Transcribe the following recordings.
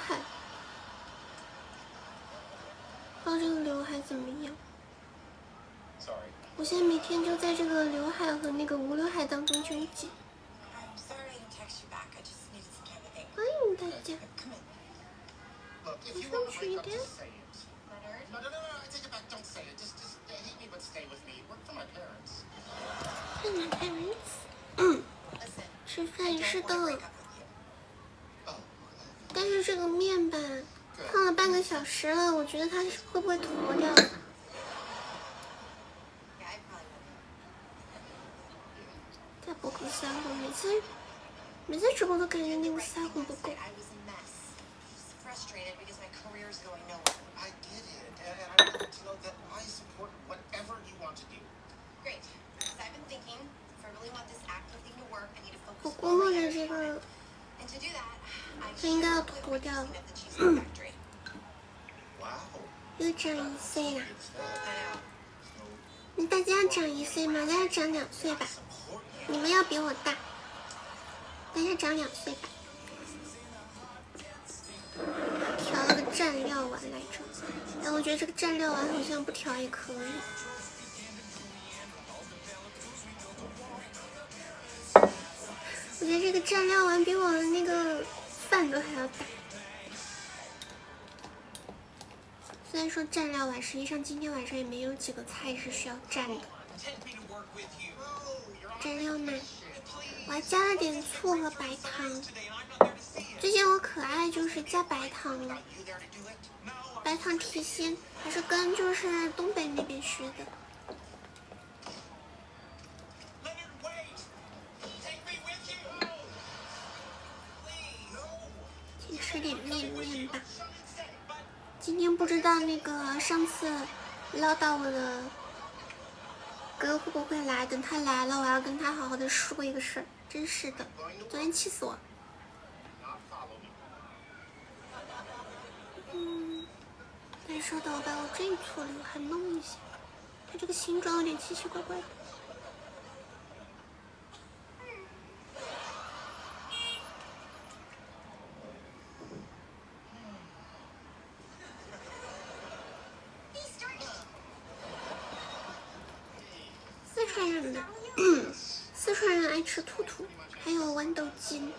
海，不知道这个刘海怎么樣。我現在每天就在這個劉海和那個無劉海當中糾結。歡迎大家，你上去一點。吃飯是的，但是這個麵吧，燙了半個小時了，我覺得它會不會坨掉？再不夠腮紅，每次直播都感覺那個腮紅不夠。我估摸着這個，它應該要脫掉了。又長1歲了，那大家要長1歲嗎？大家長2歲吧。你們要比我大，大家長2歲吧。調了個蘸料丸來着，但我覺得這個蘸料丸好像不調也可以。我覺得這個蘸料丸比我的那個飯都還要大。雖然說蘸料丸，實際上今天晚上也沒有幾個菜是需要蘸的。蘸料奶，我還加了點醋和白糖。最近我可愛就是加白糖了，白糖提鮮，還是跟就是東北那邊學的。先吃點麵吧。今天不知道那個上次嘮叨我的哥會不會來，等他來了我要跟他好好的說一個事兒，真是的，昨天氣死我。但是稍等，我把我這一撮劉海弄一下，它這個形狀有點奇奇怪怪的。四川人愛吃兔兔，還有豌豆筋。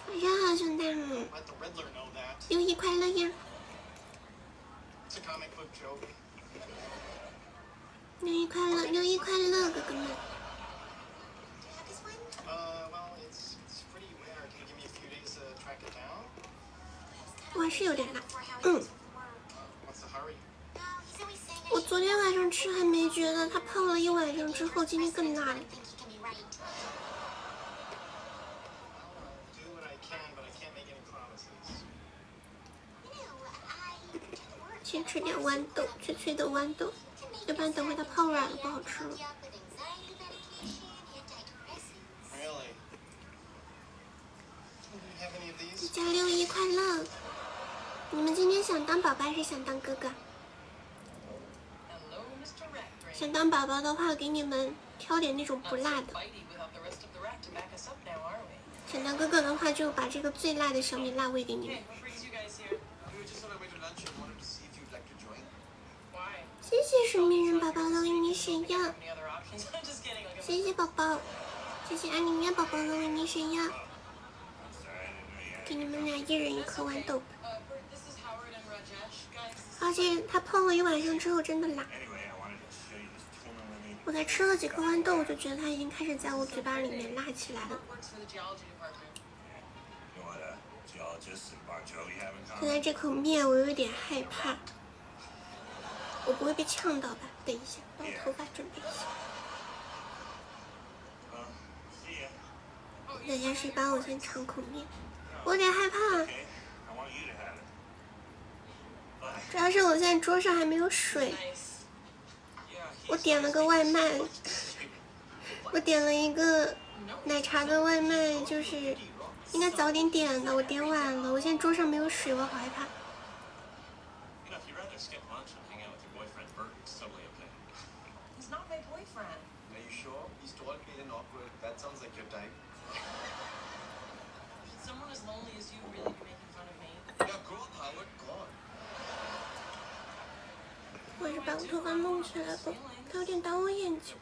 晚上好，熊大姆，六一快樂呀！六一快樂，六一快樂，哥哥們。我還是有點辣，我昨天晚上吃還沒覺得，它泡了一晚上之後，今天更辣了。先吃點豌豆，脆脆的豌豆，要不然等會它泡軟了不好吃了。大家六一快樂！你們今天想當寶寶還是想當哥哥？想當寶寶的話，給你們挑點那種不辣的。想當哥哥的話，就把這個最辣的小米辣餵給你們。謝謝神秘人寶寶的為你閃耀，謝謝寶寶，謝謝安妮亞寶寶的為你閃耀，給你們倆一人一顆豌豆。而且它泡了一晚上之後真的辣，我才吃了幾顆豌豆，我就覺得它已經開始在我嘴巴裡面辣起來了。現在這口麵我有點害怕，我不會被嗆到吧？等一下，把我頭髮準備一下。等下誰幫我先嘗口麵？我有點害怕。主要是我現在桌上還沒有水，我點了個外賣，我點了一個奶茶的外賣，就是應該早點點的，我點晚了，我現在桌上沒有水，我好害怕。我还是把我头发弄起来吧，它有点挡我眼睛。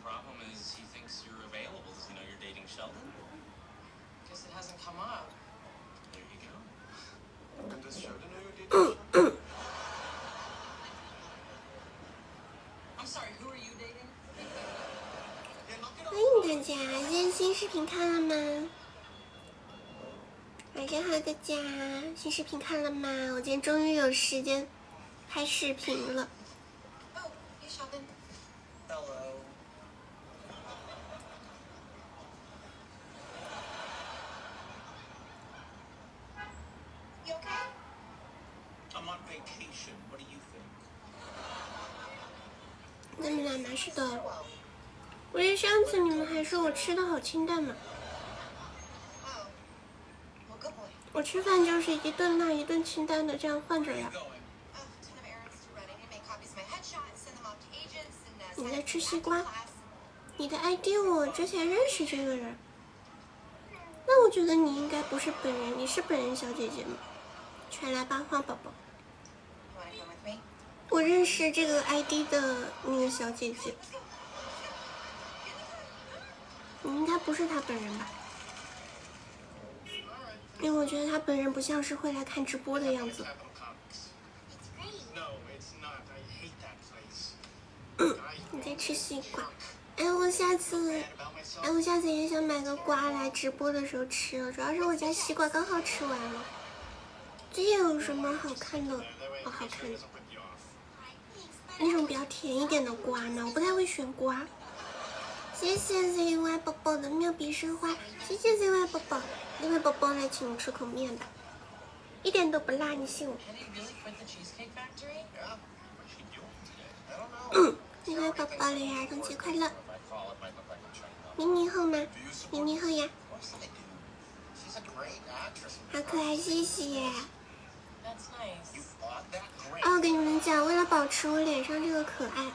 欢迎大家，今天新视频看了吗？晚上好，大家，新视频看了嗎？我今天終於有時間拍視頻了。那么俩麻是的，我觉得上次你们还说我吃的好清淡嘛。我吃飯就是一頓辣一頓清淡的，這樣換着呀。你在吃西瓜？你的 ID 我之前認識這個人，那我覺得你應該不是本人，你是本人小姐姐嗎？全來吧，花寶寶。我認識這個 ID 的那個小姐姐，你應該不是她本人吧？因為我覺得她本人不像是會來看直播的樣子。你在吃西瓜？我下次也想買個瓜來直播的時候吃，主要是我家西瓜剛好吃完了。最近有什麼好看的？好看的。那種比較甜一點的瓜呢，我不太會選瓜。謝謝 ZY 寶寶的妙筆生花，謝謝 ZY 寶寶。那位寶寶來請你吃口麵吧，一點都不辣，你信我。那位寶寶嘞，兒童節快樂！00後嗎？00後呀。好可愛，謝謝。我跟你們講，為了保持我臉上這個可愛，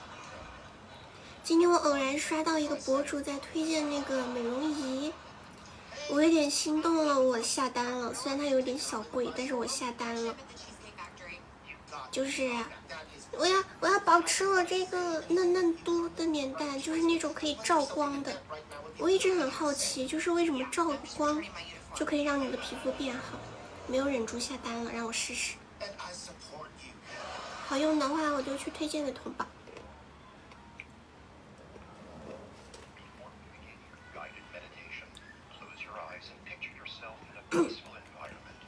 今天我偶然刷到一個博主在推薦那個美容儀，我有點心動了，我下單了。雖然它有點小貴，但是我下單了。就是我要保持我這個嫩嫩嘟的臉蛋，就是那種可以照光的。我一直很好奇，就是為什麼照光就可以讓你的皮膚變好，沒有忍住下單了，讓我試試。好用的話，我就去推薦給同寶。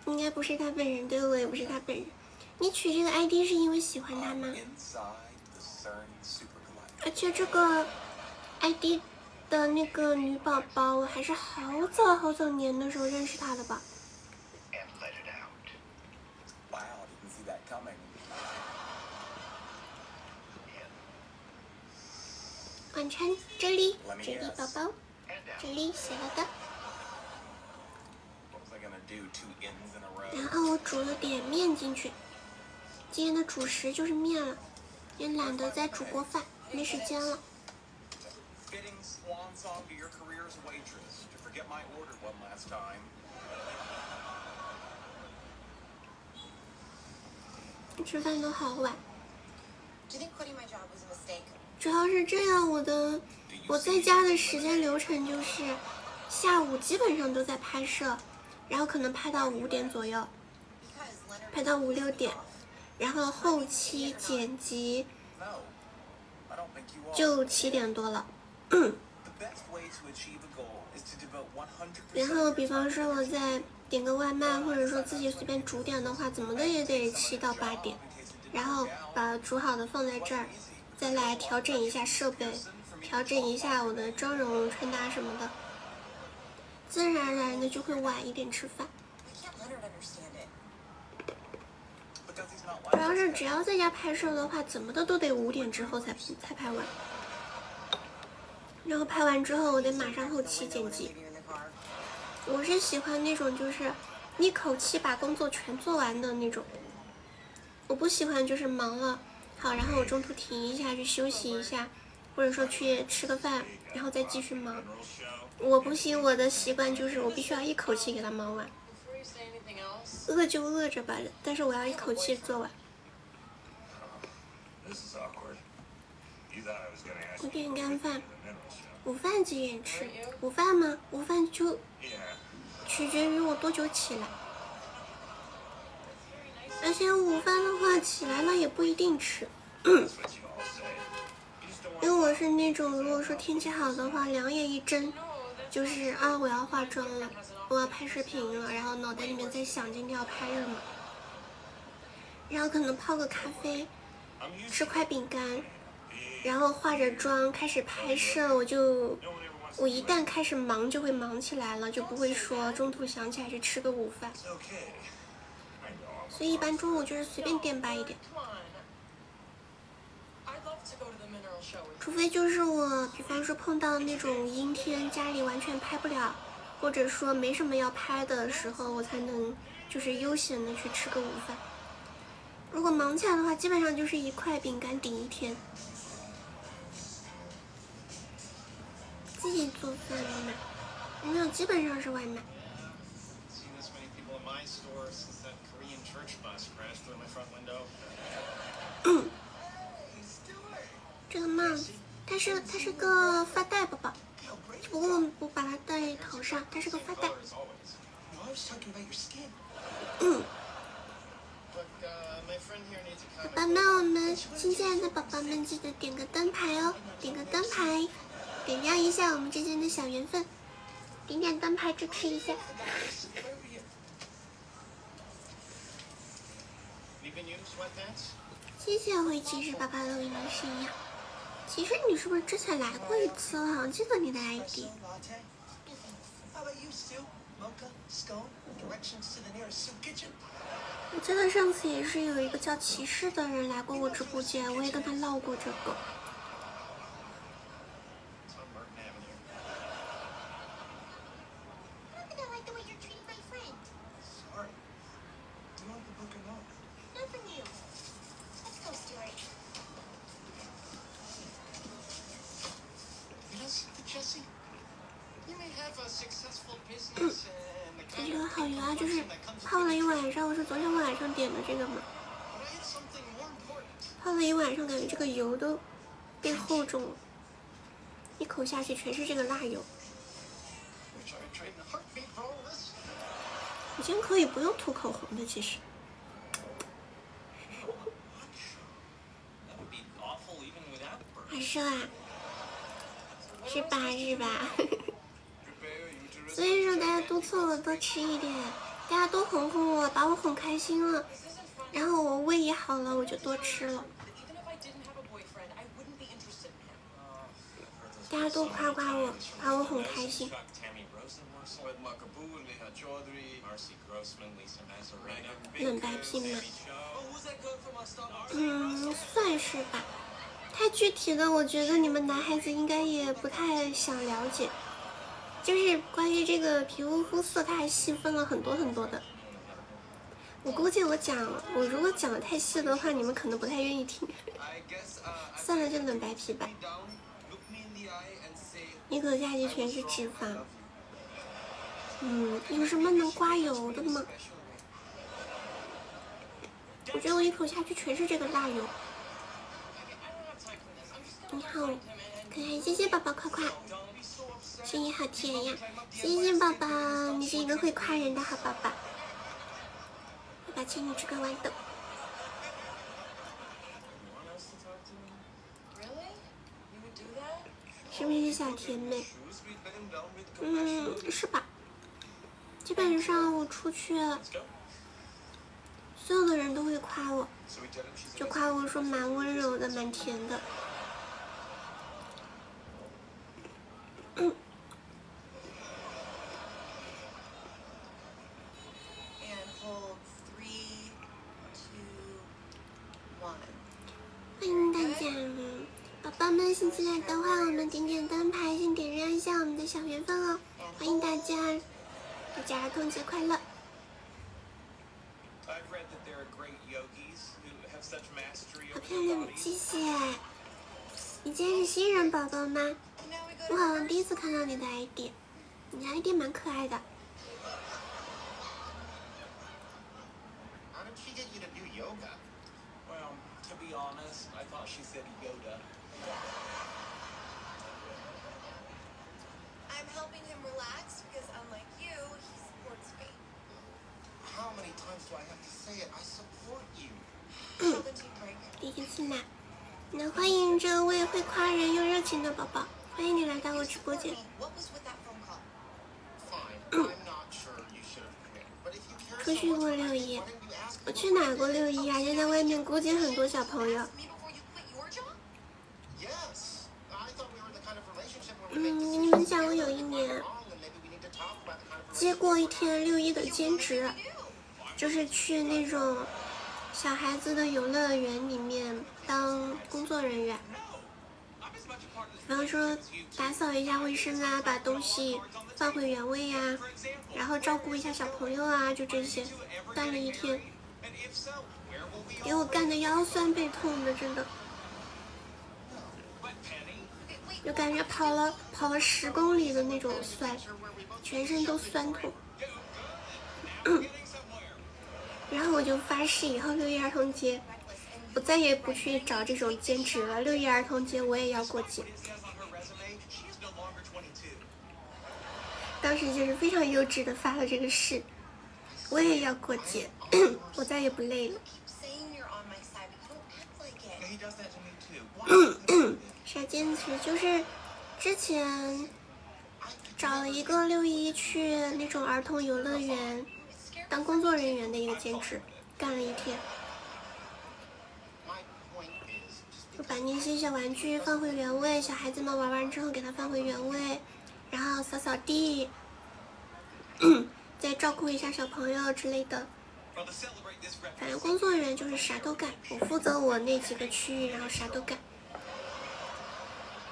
應該不是他本人，對，我也不是他本人。你取這個 ID 是因為喜歡他嗎？而且這個 ID 的那個女寶寶，我還是好早年的時候認識她的吧。晚餐這裡寶寶，這裡寫了的。然後我煮了點麵進去，今天的主食就是麵了，也懶得再煮鍋飯，沒時間了。吃飯都好晚。主要是這樣，我在家的時間流程就是下午基本上都在拍攝，然後可能拍到5點左右，拍到5、6點，然後後期剪輯就7點多了。然後比方說我再點個外賣，或者說自己隨便煮點的話，怎麼的也得7到8點，然後把煮好的放在這兒，再來調整一下設備，調整一下我的妝容穿搭什麼的，自然而然的就會晚一點吃飯。主要是只要在家拍攝的話，怎麼的都得5點之後才拍完，然後拍完之後我得馬上後期剪輯。我是喜歡那種就是一口氣把工作全做完的那種，我不喜歡就是忙了好，然後我中途停一下去休息一下，或者說去吃個飯，然後再繼續忙。我不行，我的習慣就是我必須要一口氣給它忙完，餓就餓着吧，但是我要一口氣做完。我點乾飯，午飯幾點吃？午飯嗎？午飯就取決於我多久起來，而且午飯的話起來了也不一定吃，因為我是那種如果說天氣好的話，两眼一睜就是啊我要化妝了，我要拍視頻了，然後腦袋裡面在想今天要拍什麼，然後可能泡個咖啡，吃塊餅乾，然後化着妝開始拍攝，我一旦開始忙就會忙起來了，就不會說中途想起來去吃個午飯，所以一般中午就是隨便點吧一點，除非就是我比方說碰到那種陰天家裡完全拍不了，或者說沒什麼要拍的時候，我才能就是悠閒的去吃個午飯。如果忙起來的話，基本上就是一塊餅乾頂一天。自己做飯买，没有，基本上是外賣。这個帽子，它是個發帶寶寶，只不過我把它戴頭上，它是個發帶。寶寶們，我們新進來的寶寶們記得點個燈牌哦，點個燈牌，點亮一下我們之間的小緣分，點點燈牌支持一下。謝謝灰騎士爸爸的為你是一樣。其實你是不是之前來過一次？我好像記得你的 ID。我記得上次也是有一個叫騎士的人來過我直播間，我也跟他嘮過這個。感觉好油啊，就是泡了一晚上，我是昨天晚上點的這個嘛，泡了一晚上，感覺這個油都變厚重了，一口下去全是這個辣油。我今天可以不用塗口紅的，其實。好瘦啊，是吧是吧？所以說大家督促我多吃一點，大家多哄哄我，把我哄開心了，然後我胃也好了，我就多吃了。大家多誇誇我，把我哄開心。冷白皮嗎？算是吧。太具體的，我覺得你們男孩子應該也不太想了解。就是關於這個皮膚膚色，它還細分了很多很多的。我估計我如果講的太細的話，你們可能不太願意聽。算了，就冷白皮吧。一口下去全是脂肪。有什麼能刮油的嗎？我覺得我一口下去全是這個辣油。你好，可愛，謝謝寶寶誇誇。聲音好甜呀，謝謝寶寶，你是一個會誇人的好寶寶。爸爸請你吃個豌豆。是不是小甜妹？是吧？基本上我出去，所有的人都會誇我，就誇我說蠻溫柔的，蠻甜的。歡迎大家，寶寶們新進來的話，我們點點燈牌，先點亮一下我們的小緣分哦。歡迎大家，大家兒童節快樂。好漂亮，謝謝。你今天是新人宝宝嗎？我好像第一次看到你的 ID， 你的 ID 蠻可愛的。第一次来，那歡迎这位会誇人又熱情的寶寶，歡迎你來到我直播間。出去過6·1，我去哪過6·1啊？就在外面勾結很多小朋友。你們講，我有一年接過一天6·1的兼職，就是去那種小孩子的遊樂園裡面當工作人員，然後說打掃一下衛生啊，把東西放回原位呀，然後照顧一下小朋友啊，就這些，幹了一天，給我幹的腰酸背痛的，真的，就感覺跑了10公里的那種酸，全身都酸痛。然後我就發誓，以後6·1兒童節，我再也不去找這種兼職了。6·1兒童節我也要過節。當時就是非常幼稚的發了這個誓，我也要過節，我再也不累了。啥兼職？就是之前找了一个6·1去那種兒童遊樂園當工作人員的一個兼職，幹了一天，就把那些小玩具放回原位，小孩子們玩完之後給他放回原位，然後掃掃地，再照顧一下小朋友之類的。反正工作人員就是啥都幹，我負責我那幾個區域，然後啥都幹。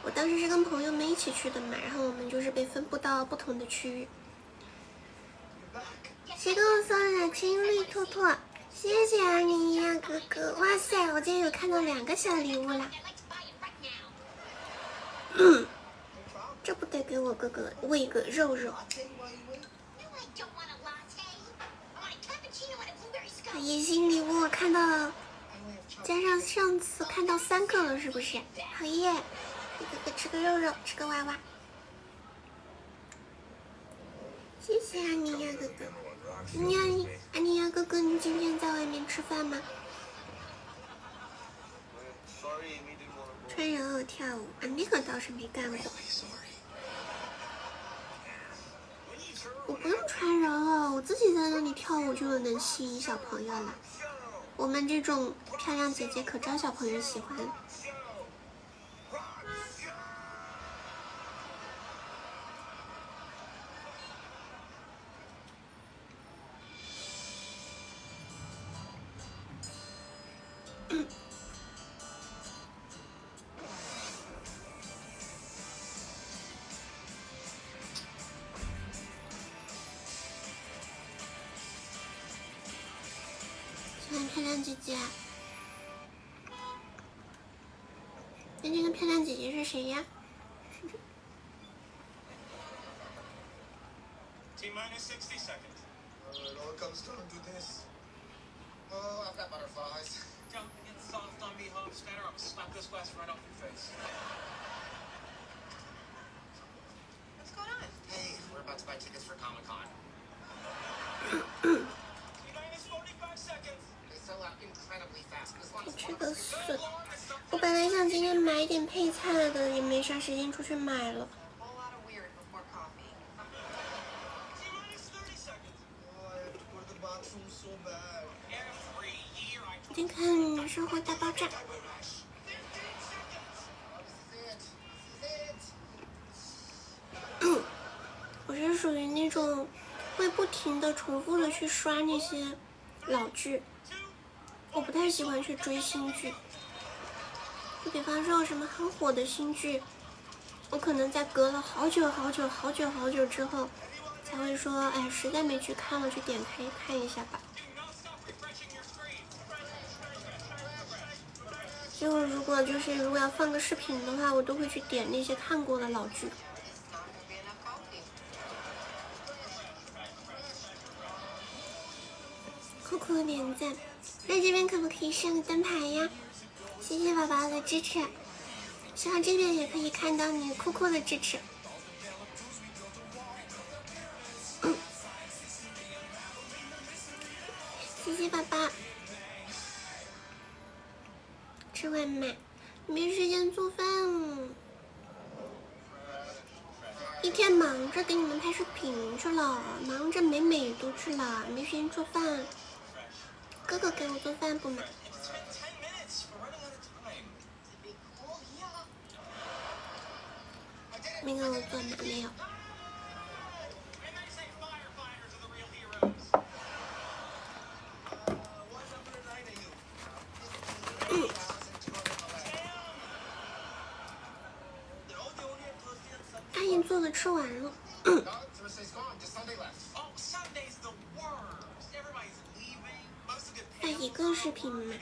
我當時是跟朋友們一起去的嘛，然後我們就是被分布到不同的區域。誰給我送的青綠兔兔？謝謝啊，你呀哥哥！哇塞，我今天有看到2個小禮物啦。這不得給我哥哥餵個肉肉。野心禮物我看到了，加上上次看到3個了，是不是？好耶！給哥哥吃個肉肉，吃個娃娃。謝謝啊，你呀哥哥。你呀哥哥，你今天在外面吃飯嗎？穿人偶跳舞啊，那個倒是沒幹過。我不用穿人偶，我自己在那裡跳舞就能吸引小朋友了。我們這種漂亮姐姐可招小朋友喜歡了。漂亮姐姐，那这个漂亮姐姐是誰呀？T-60 seconds. It all comes down to this. Oh, I've got butterflies. Don't get soft on me, Homesteader. I'll slap this glass right off your face. What's going on? Hey, we're about to buy tickets for Comic-Con. T-45 seconds. 我吃個筍，我本來想今天買點配菜的，也沒啥時間出去買了。今天看《生活大爆炸》。我是屬於那種會不停的重複的去刷那些老劇。我不太喜歡去追新劇，就比方說有什麼很火的新劇，我可能在隔了好久之後，才會說，哎，實在沒去看了，去點開看一下吧。就如果要放個視頻的話，我都會去點那些看過的老劇。酷酷的點讚，那這邊可不可以上個燈牌呀？謝謝寶寶的支持，希望這邊也可以看到你酷酷的支持。謝謝寶寶。吃外賣，沒時間做飯，一天忙着給你們拍視頻去了，忙着美美都去了，沒時間做飯。哥哥給我做飯不嘛？沒給我做嗎？沒有。阿姨做的吃完了。发一個視頻嗎？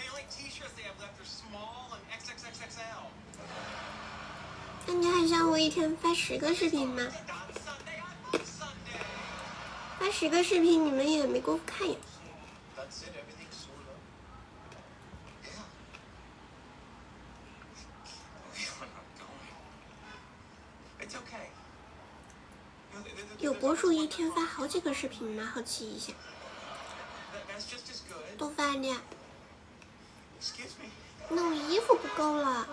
那你還想我一天發10個視頻嗎？發10個視頻你們也沒工夫看呀。有博主一天發好幾個視頻嗎？好奇一下。多發點。那我衣服不夠了。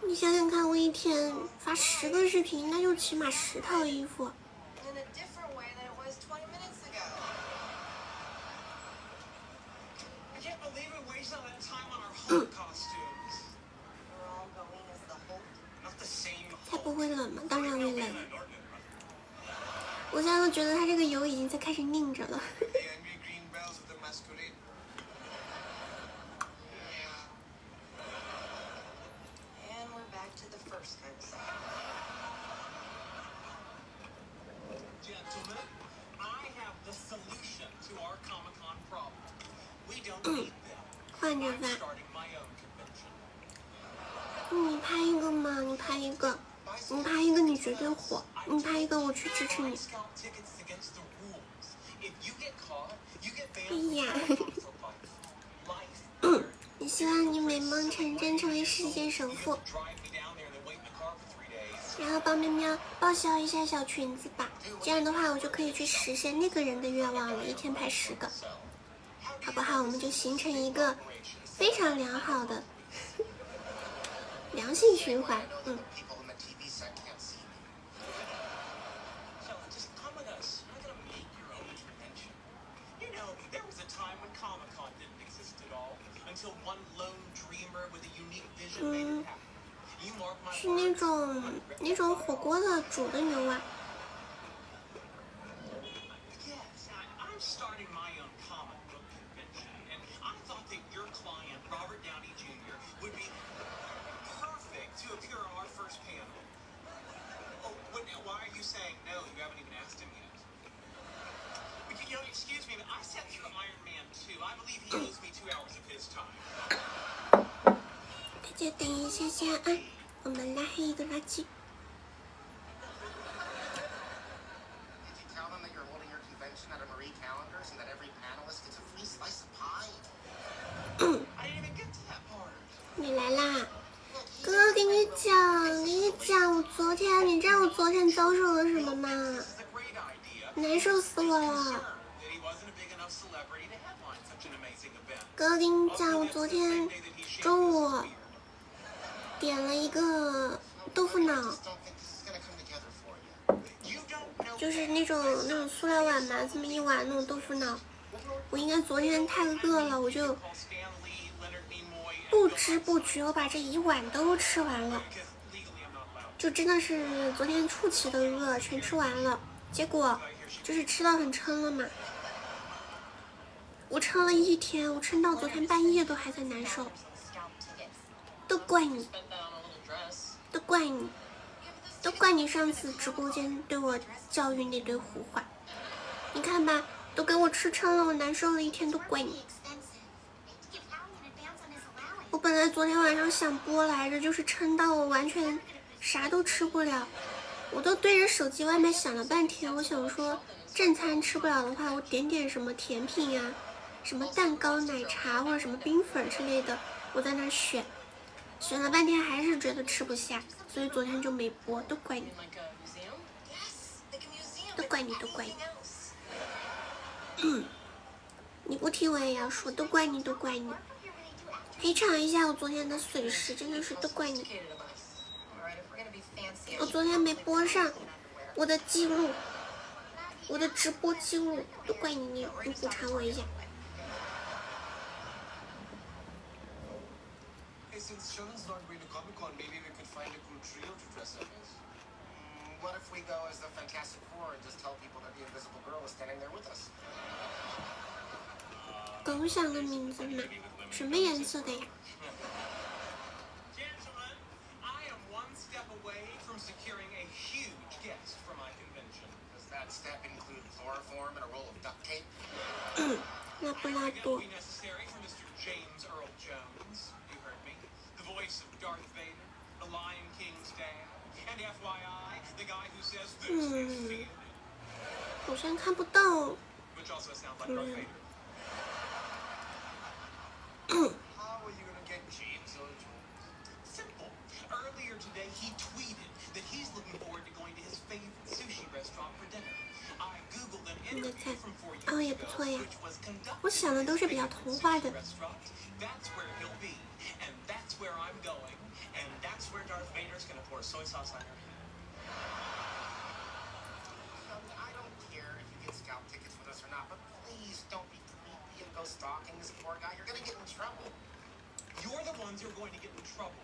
你想想看，我一天發10個視頻，那就起碼10套衣服。才不會冷嗎？當然會冷。我現在都覺得它這個油已經在開始凝着了。換着發。你拍一個嘛，你拍一個，你拍一個你絕對火，你拍一個我去支持你。哎呀，也希望你美夢成真，成為世界首富。然後幫喵喵報銷一下小裙子吧，這樣的話我就可以去實現那個人的願望了，一天拍10個，好不好？我們就形成一個非常良好的良性循環。是那種火鍋的煮的牛蛙。大家等一下下啊，我們拉黑一個垃圾。你來啦，哥哥給你講，我昨天，你知道我昨天遭受了什麼嗎？難受死我了。哥哥給你講，我昨天中午點了一個豆腐腦，就是那種塑料碗嘛，這麼一碗那種豆腐腦。我應該昨天太餓了，我就不知不覺我把這一碗都吃完了，就真的是昨天出奇的餓，全吃完了。結果就是吃到很撐了嘛，我撐了一天，我撐到昨天半夜都還在難受。都怪你，都怪你，都怪你上次直播間對我教育那堆胡話。你看吧，都給我吃撐了，我難受了一天，都怪你。本來昨天晚上想播來着，就是撐到我完全啥都吃不了，我都对着手机外面想了半天。我想說正餐吃不了的话，我点什么甜品呀、什麼蛋糕、奶茶或者什麼冰粉之類的，我在那選了半天，還是觉得吃不下，所以昨天就沒播。都怪你，都怪你，都怪你。你不聽我也要說，都怪你，都怪你。賠償一下我昨天的損失，真的是都怪你。我昨天沒播上我的記錄，我的直播記錄，都怪你，你補償我一下。Since Shannon's not going to Comic-Con, maybe we could find a cool trio to dress up as. What if we go as the Fantastic Four and just tell people that the Invisible Girl is standing there with us? 狗想的名字嘛，什么颜色的呀？ Gentlemen, I am one step away from securing a huge guest for my convention. Does that step include chloroform and a roll of duct tape? 拉布拉多。 Be necessary for Mr. James Earl Jones. You heard me. The voice of Darth Vader, the Lion King's dad, and FYI, the guy who says this is fear. 好像看不到。 Which also sounds like Darth Vader. How are you gonna get James Earl Jones? Simple. Earlier today, he tweeted that he's looking forward to going to his favorite sushi restaurant for dinner. I googled an interview from 4 years ago, which was conducted. 我想的都是比较童话的。 That's where he'll be, and that's where I'm going, and that's where Darth Vader's gonna pour soy sauce on her. I don't care if you get scalp tickets with us or not, but please don't be creepy and go stalking this poor guy. You're gonna get in trouble. You're the ones who are going to get in trouble.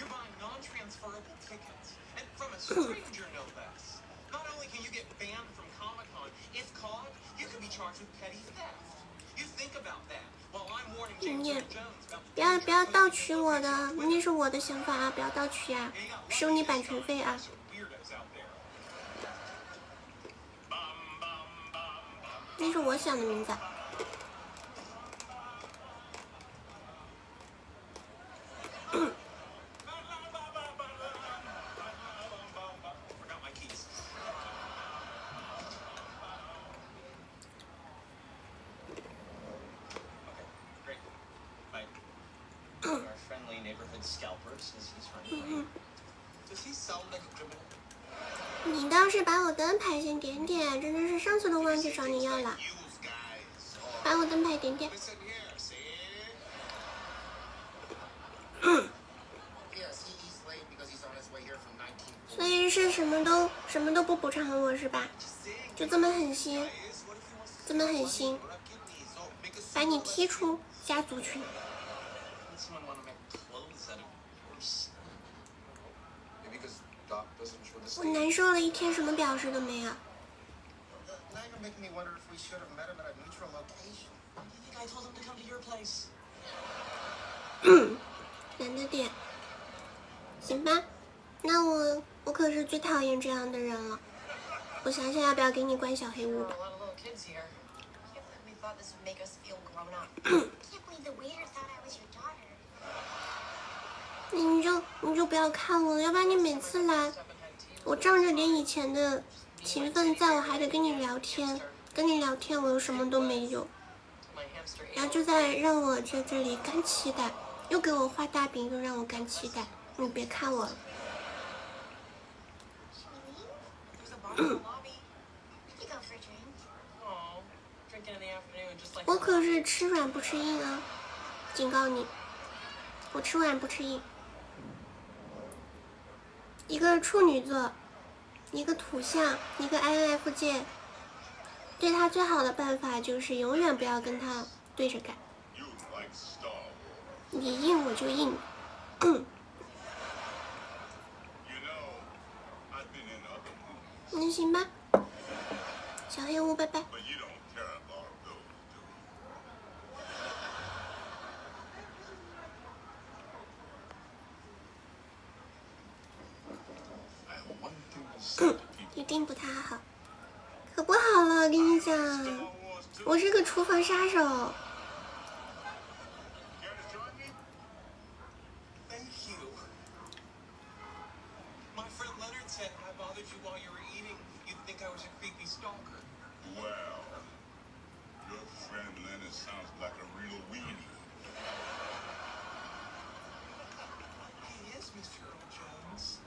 You're buying non-transferable tickets, and from a stranger, no less. Not only can you get banned from Comic-Con, if caught, you could be charged with petty theft. You think about that while I'm warning James Earl Jones about. 不要盗取我的，那是我的想法啊！不要盗取啊，收你版权费啊！那是我想的名字。你倒是把我灯牌先点点，真的是上次都忘记找你要了。把我灯牌点点。所以是什么都不补偿我是吧？就这么狠心，这么狠心，把你踢出家族群。我难受了一天，什么表示都没有。懒得点，行吧，那我可是最讨厌这样的人了。我想想要不要给你关小黑屋吧。你就不要看我了，要不然你每次来，我仗着点以前的情分在，我还得跟你聊天，我又什么都没有，然后就在让我在这里干期待，又给我画大饼，又让我干期待，你別看我了。我可是吃軟不吃硬啊，警告你，我吃軟不吃硬。一個處女座，一個土象，一個 INFJ， 對他最好的辦法就是永遠不要跟他對着幹。你硬我就硬。那行吧，小黑屋，拜拜。一定不太好，可不好了，我跟你講，我是個廚房殺手。said I bothered you while you were eating, you'd think I was a creepy stalker. Well, your friend Leonard sounds like a real weenie. He is Mr. Earl Jones.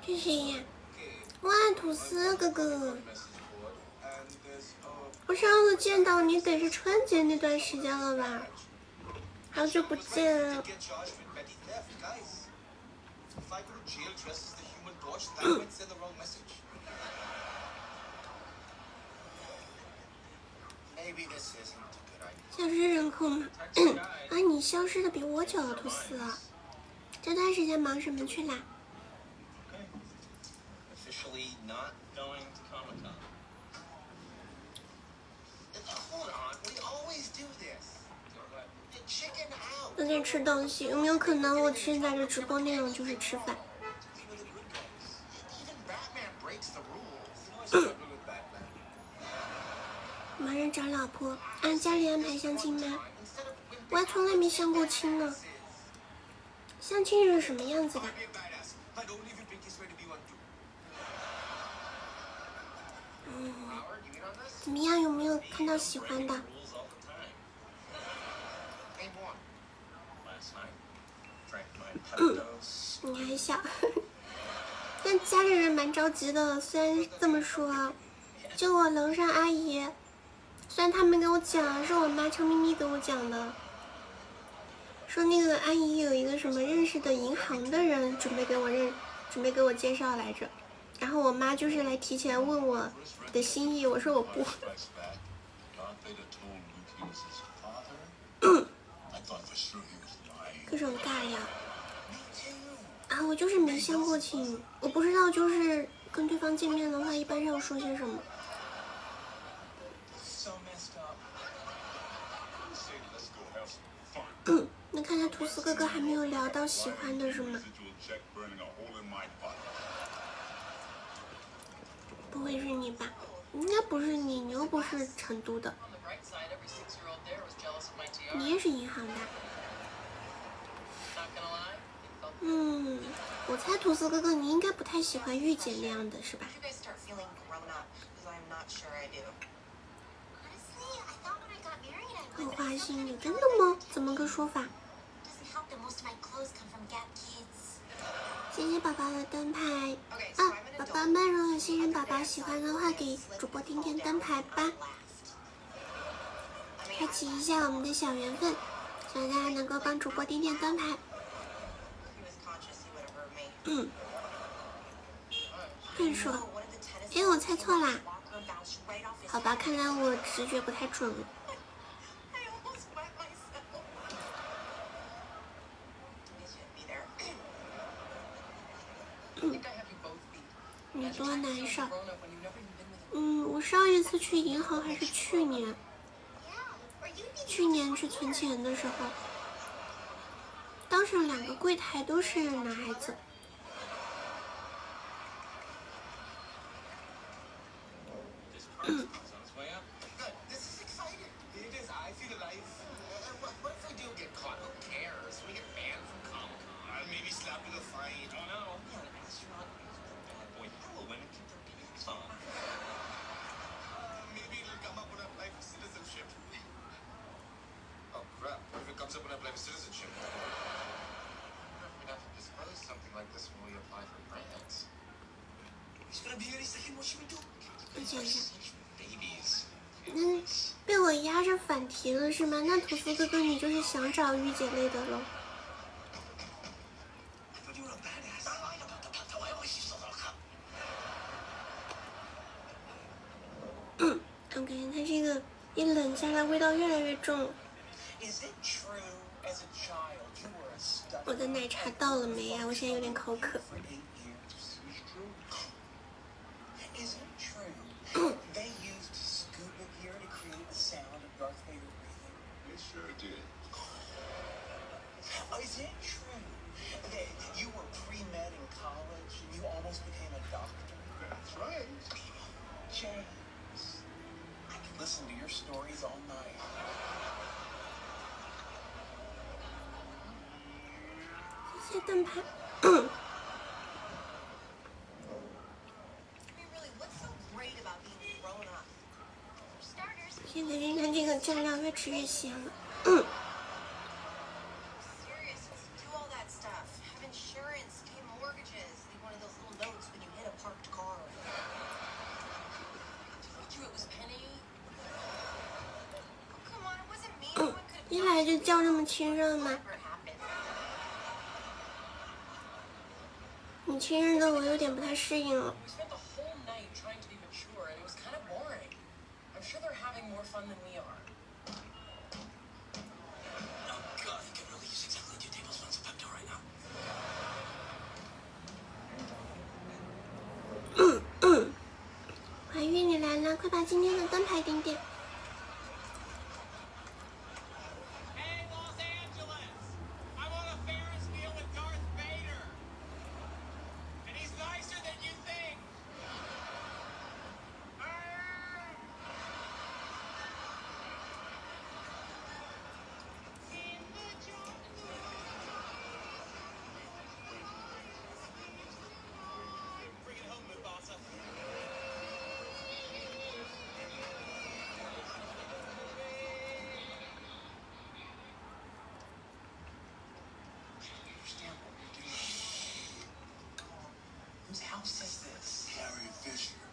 这谁呀？ Okay. 哇，吐司哥哥！ Message board. And there's我上次见到你得是春节那段时间了吧？好久不见了。 get charged with petty theft, guys. If I go to jail dressed as the Human Torch, that might send the wrong message. Maybe this isn't a good idea. 消失人口吗？啊，你消失的比我久了，吐司。这段时间忙什么去啦？ Okay. Officially not going to Comic-Con. Hold on, we always do this. The chicken out. 有点吃东西，有没有可能我现在的直播内容就是吃饭？ Even Batman breaks the rules. You know I struggle with Batman. 忙着找老婆，按家里安排相親嗎？ Instead of wimping 我還從來沒相過親呢。相親是什麼樣子的？ be a badass, I don't even think he's ready to be one too. Howard, you in on this? 怎麼樣？有沒有看到喜歡的？ Rules all the time. Name one. Last night, drank my Peptos. 你還小，但家里人蠻着急的。雖然這麼說，就我樓上阿姨，雖然他沒給我講，是我媽悄咪咪給我講的，說那個阿姨有一個什麼認識的銀行的人準備給我介紹來着，然後我媽就是來提前問我的心意，我說我不。 Strikes back. Darth Vader told Luke he was his father. I thought for sure he was lying. 各種尬聊。啊，我就是沒相過親，我不知道就是跟對方見面的話，一般是要說些什麼。 So messed up. Say, let's go have some fun. 那看来吐司哥哥還沒有聊到喜歡的是嗎？ Residual check burning a hole in my pocket. 不會是你吧？應該不是你，你又不是成都的， On the bright side, every 6-year-old there was jealous of my tiara. 你也是銀行的。 Not gonna lie, it felt 我猜吐司哥哥你應該不太喜歡御姐那樣的是吧？ You guys start feeling grown up, because I'm not sure I do. Honestly, I thought when I got married I 很 would. 花心，你真的嗎？怎麼個說法？ Doesn't help that most of my clothes come from Gap Kids. 謝謝寶寶的燈牌 Okay, so 啊 I'm！an 寶 adult. 寶們，如果新人寶寶喜歡的話，給主播點點燈牌吧， 開啟一下我們的小緣分，希望大家能夠幫主播點點燈牌。 He was conscious he would have hurt me. 快說， One of the tennis 哎，我猜錯啦。 walker bounced right off his 好吧，看來我直覺不太準了。 I almost wet myself. You should be there. I think I have you both beat. 你多難受。 Grown up when you've never even been with a 我上一次去銀行還是去年， Yeah, or you'd be 去年去存錢的時候，當時兩個櫃檯都是男孩子。 This part's on its way up. Good. This is exciting. It is. I feel alive. What if we do get caught? Who cares? We get banned from Comic-Con. Maybe slapped with a fine. Oh no. Yeah, an astronaut. Bad boy. Hello, women. Keep their pants on. Maybe it'll come up when I apply for citizenship. Oh crap. What if it comes up when I apply for citizenship? We'd have to disclose something like this when we apply for grants. He's gonna be any second. What should we do? 我想想， Babies. 被我压着反題了是嗎？那吐司哥哥你就是想找御姐類的嘍？ I thought you were a badass.我感觉他这个一冷下来，味道越來越重了。 Is it true as a child you were a stud 我的奶茶到了沒呀？我現在有點口渴。 for 8 years? Is it true they used scuba gear to create the sound of Darth Vader breathing? They sure did. Is it true that you were pre-med in college and you almost became a doctor? That's right. James, I could listen to your stories all night. 謝謝燈牌。really, what's so great about being grown up? For starters, 现在人家这个酱料越吃越咸了。 Serious, do all that stuff. Have insurance, pay mortgages, leave one of those little notes when you hit a parked car. Told you it was Penny. Oh, come on, it wasn't me. No one could have 一来就叫这么亲热吗？ never happened. 你亲热的我有点不太适应了。 We spent the whole night trying to be mature, and it was kind of boring. I'm sure they're having more fun than we are. Oh God, you can really use exactly 2 tablespoons of Pepto right now. 怀孕你来了，快把今天的灯牌顶点。 Hey, Los Angeles! I want a Ferris wheel with Darth Vader! And he's nicer than you think! Bring it home, Mufasa. Understand what we're doing? Whose house is this? Carrie Fisher.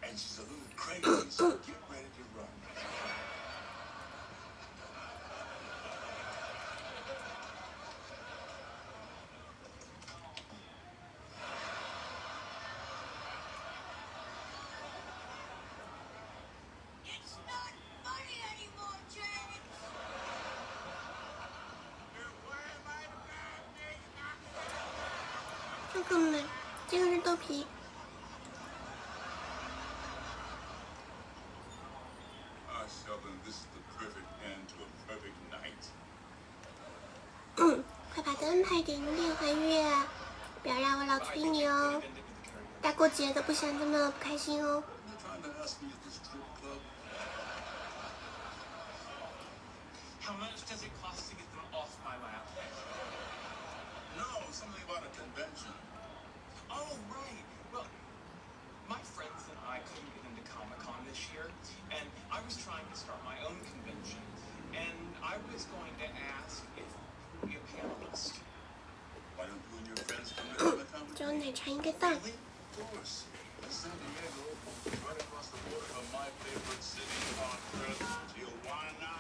And she's a little crazy, so get ready to run. it's not funny anymore, James. Where am I the bad thing? 这个美，这个是豆皮。 Sheldon, this is the perfect end to a perfect night. 快把灯牌顶点，怀玉，不要让我老催你哦。大过节的不想这么不开心哦。 You're trying to ask me at this strip club? How much does it cost to get them off my lap? No, something about a convention. Oh, right. Well, my friends and I couldn't get into Comic-Con this year, and I was trying to start my own convention. And I was going to ask if you'd be a panelist. Why don't you and your friends come to the 只有 conversation? 奶茶一个蛋。 Really? Of course. In San Diego, right across the border from my favorite city on earth, Tijuana.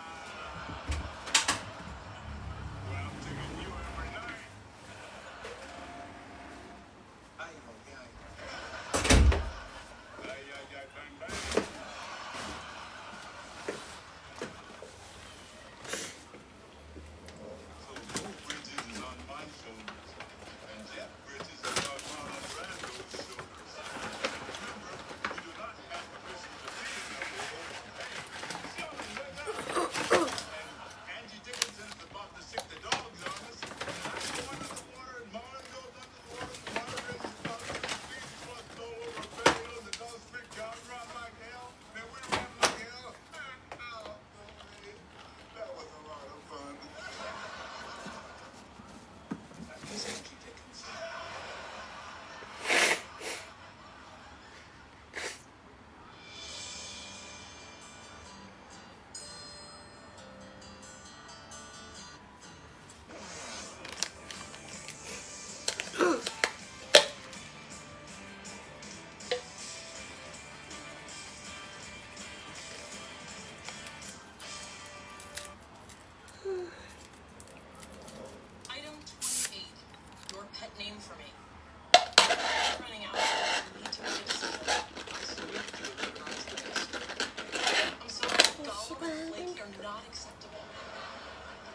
Where I'm taking you every night. Ay, ay, ay. Ay, ay, ay, bang, bang. So Lou Bridges is on my shoulders, and Jeff Bridges is on Marlon Brando's shoulders. Remember, we do not have permission to be in the world. Hey, Sheldon, wake up! And Angie Dickinson's about to sick the dogs on us. I go under the water, and Marlon goes under the water. Marlon is about to speed bust all over Pedro. The dogs freak out, run like hell. Man, we ran like hell. Oh, boy. That was a lot of fun. That is Angie Dickinson. Item 28. Your pet name for me. Running out. We need to make a decision. So we have to do it right to this. I'm sorry, Donald and Flaky are not acceptable.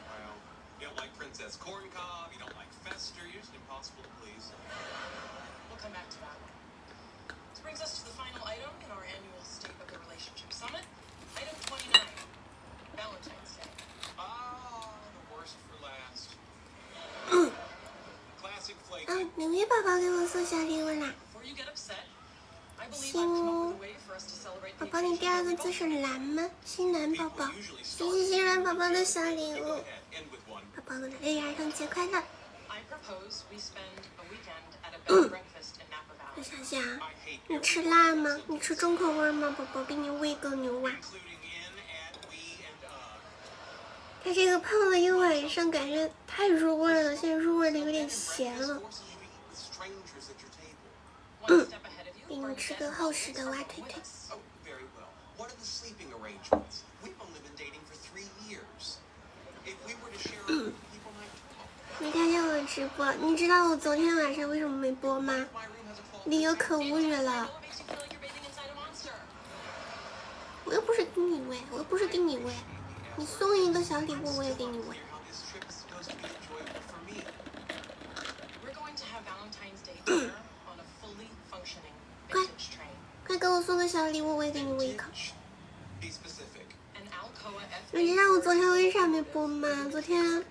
Well, you don't like Princess Corncob, you don't like Fester, you're just impossible to please. We'll come back to that one. This brings us to the final item in our annual State of the Relationship Summit. Item 29. Valentine's Day. Ah, the worst for last. Classic 啊 Flaky. 纽约宝宝给我送小礼物啦！ Before you get upset, I believe I've come up with a way for us to celebrate 宝 the 宝，你 occasion 第二 that 个 we 字 both 是 share. 蓝吗？新蓝宝 People 宝， usually 谢 start 谢新蓝 with 宝宝的小礼 Go 物。 ahead, end with one. 宝宝的6月儿童节快乐！ I'm propose we spend a weekend at a bed and breakfast in Napa 我 Valley. 想想啊， I hate 你吃辣吗？你吃重口味吗？宝宝，给你喂个牛蛙。 including in and we and 他这个泡了一晚上，感觉太入味了，现在入味的有点咸了。 forces you to eat with strangers at your table. One step ahead of you, 给 burn 你 the 吃 dead 个 and 厚 loved 实 ones 的 are 蛙 going 腿 with 腿。 us. Oh, very well. What are the sleeping arrangements? We've only been dating for 3 years. If we were to share a room, people might talk. 没看见我直播，你知道我昨天晚上为什么没播吗？ My room has a fault. 理由可无语 I 了 know，it makes you feel like you're bathing inside a monster. 我又不是给你喂，我又不是给你喂，你送一个小礼物我也给你喂。 How this trip is supposed to be enjoyable for me. We're going to have Valentine's Day dinner on a fully functioning vintage train. 快给我送个小礼物，我也给你喂一口。 Be specific. An Alcoa F. 你知道我昨天为啥没播吗？昨天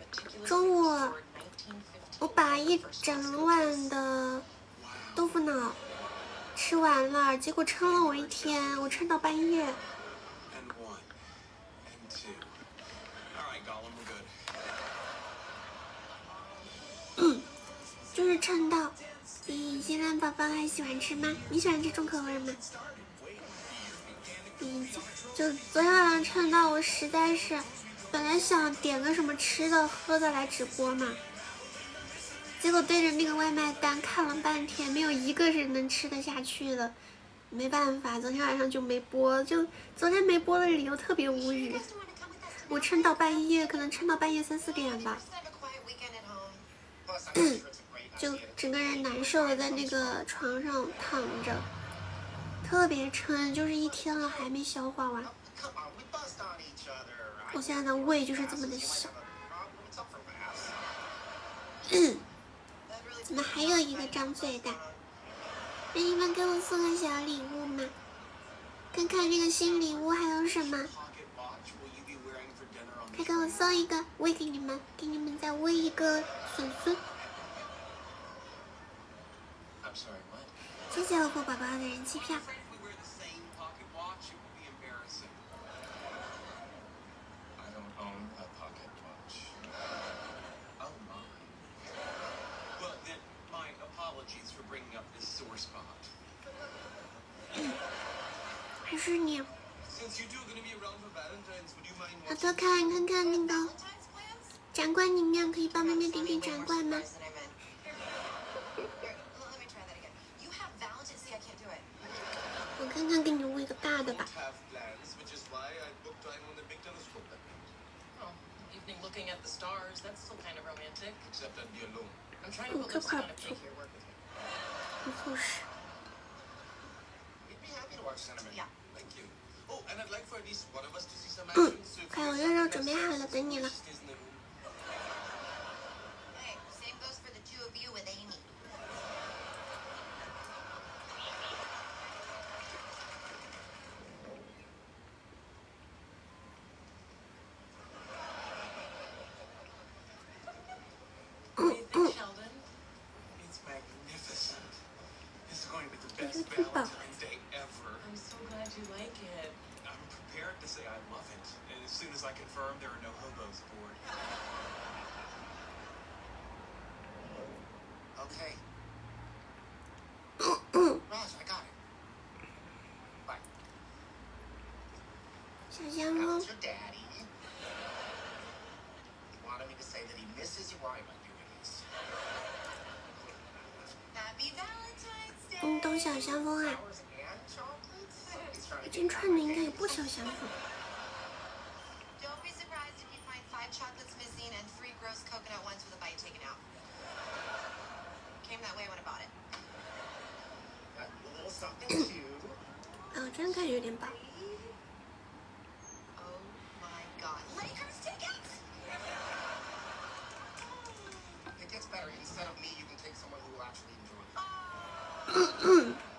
中午我把一整碗的豆腐脑吃完了，结果撑了我一天，我撑到半夜。 And 1. And 2. All right, Gollum, we're good. 就是撑到。咦，现在宝宝还喜欢吃吗？你喜欢吃重口味吗？就昨天晚上撑到我實在是，本來想點個什麼吃的喝的來直播嘛，結果對着那個外賣單看了半天，沒有一個是能吃得下去的，沒辦法，昨天晚上就沒播，就昨天沒播的理由特別無語，我撐到半夜，可能撐到半夜3、4點吧。 Just have a quiet weekend at home. Plus, I'm sure it's a great 就 idea. 整個人難受的在那個床上躺着，特別撐，就是一天了還沒消化完。 Come on, we bust on each other. 我現在的胃就是這麼的小。 It's up for laughs. 怎麼還有一個張嘴的？讓你們給我送個小禮物嘛？看看這個新禮物還有什麼？ Pocket watch will you be wearing for dinner on 快給我送一個，餵給你們，給你們再餵一個筍筍。 I'm sorry, what? 謝謝我虎寶寶的人氣票。 If we wear the same pocket watch, it would be embarrassing. I don't own a pocket watch. Oh my. Well, then, my apologies for bringing up this sore spot. 還是你， Since you two are going to be around for Valentine's, would you mind 好 watching? 多看看看那個 Valentine's plans? 展館裡面可以幫妹妹點點展館嗎？ Surprised than I meant. Here, let me try that again. You have Valentine's. See, I can't do it. 我看看給你餵個大的吧。 Don't have plans, which is why I booked time on the big telescope that night. Oh, evening looking at the stars, that's still kind of romantic. Except I'd be alone. I'm trying to put lipstick on a pig here. Work with me. 不错是。 We'd be happy to watch cinema. Yeah. Thank you. Oh, and I'd like for at least one of us to see some action. So if 快，我 you 肉肉準備好了，等你了。 stays in the room. Hey, same goes for the two of you with Amy. What do you think, Sheldon? It's magnificent. This is going to be the best Thank you. Valentine's Day ever. I'm so glad you like it. I'm prepared to say I love it. And as soon as I confirm there are no hobos aboard. Okay. Raj, I got it. Bye. 小香蜂 How's your daddy? He wanted me to say that he misses you while I'm doing this. Happy Valentine's Day. 你懂小香蜂啊？ Flowers and chocolates? He's trying to 金串的应该也不小香蜂。 Don't be surprised if you find 5 chocolates missing and 3 gross coconut ones with a bite taken out. Came that way when I bought it. Got a little something too. 哦，真的感觉有点饱。 Oh my god. Lakers tickets! It gets better. Instead of me, you can take someone who will actually enjoy it.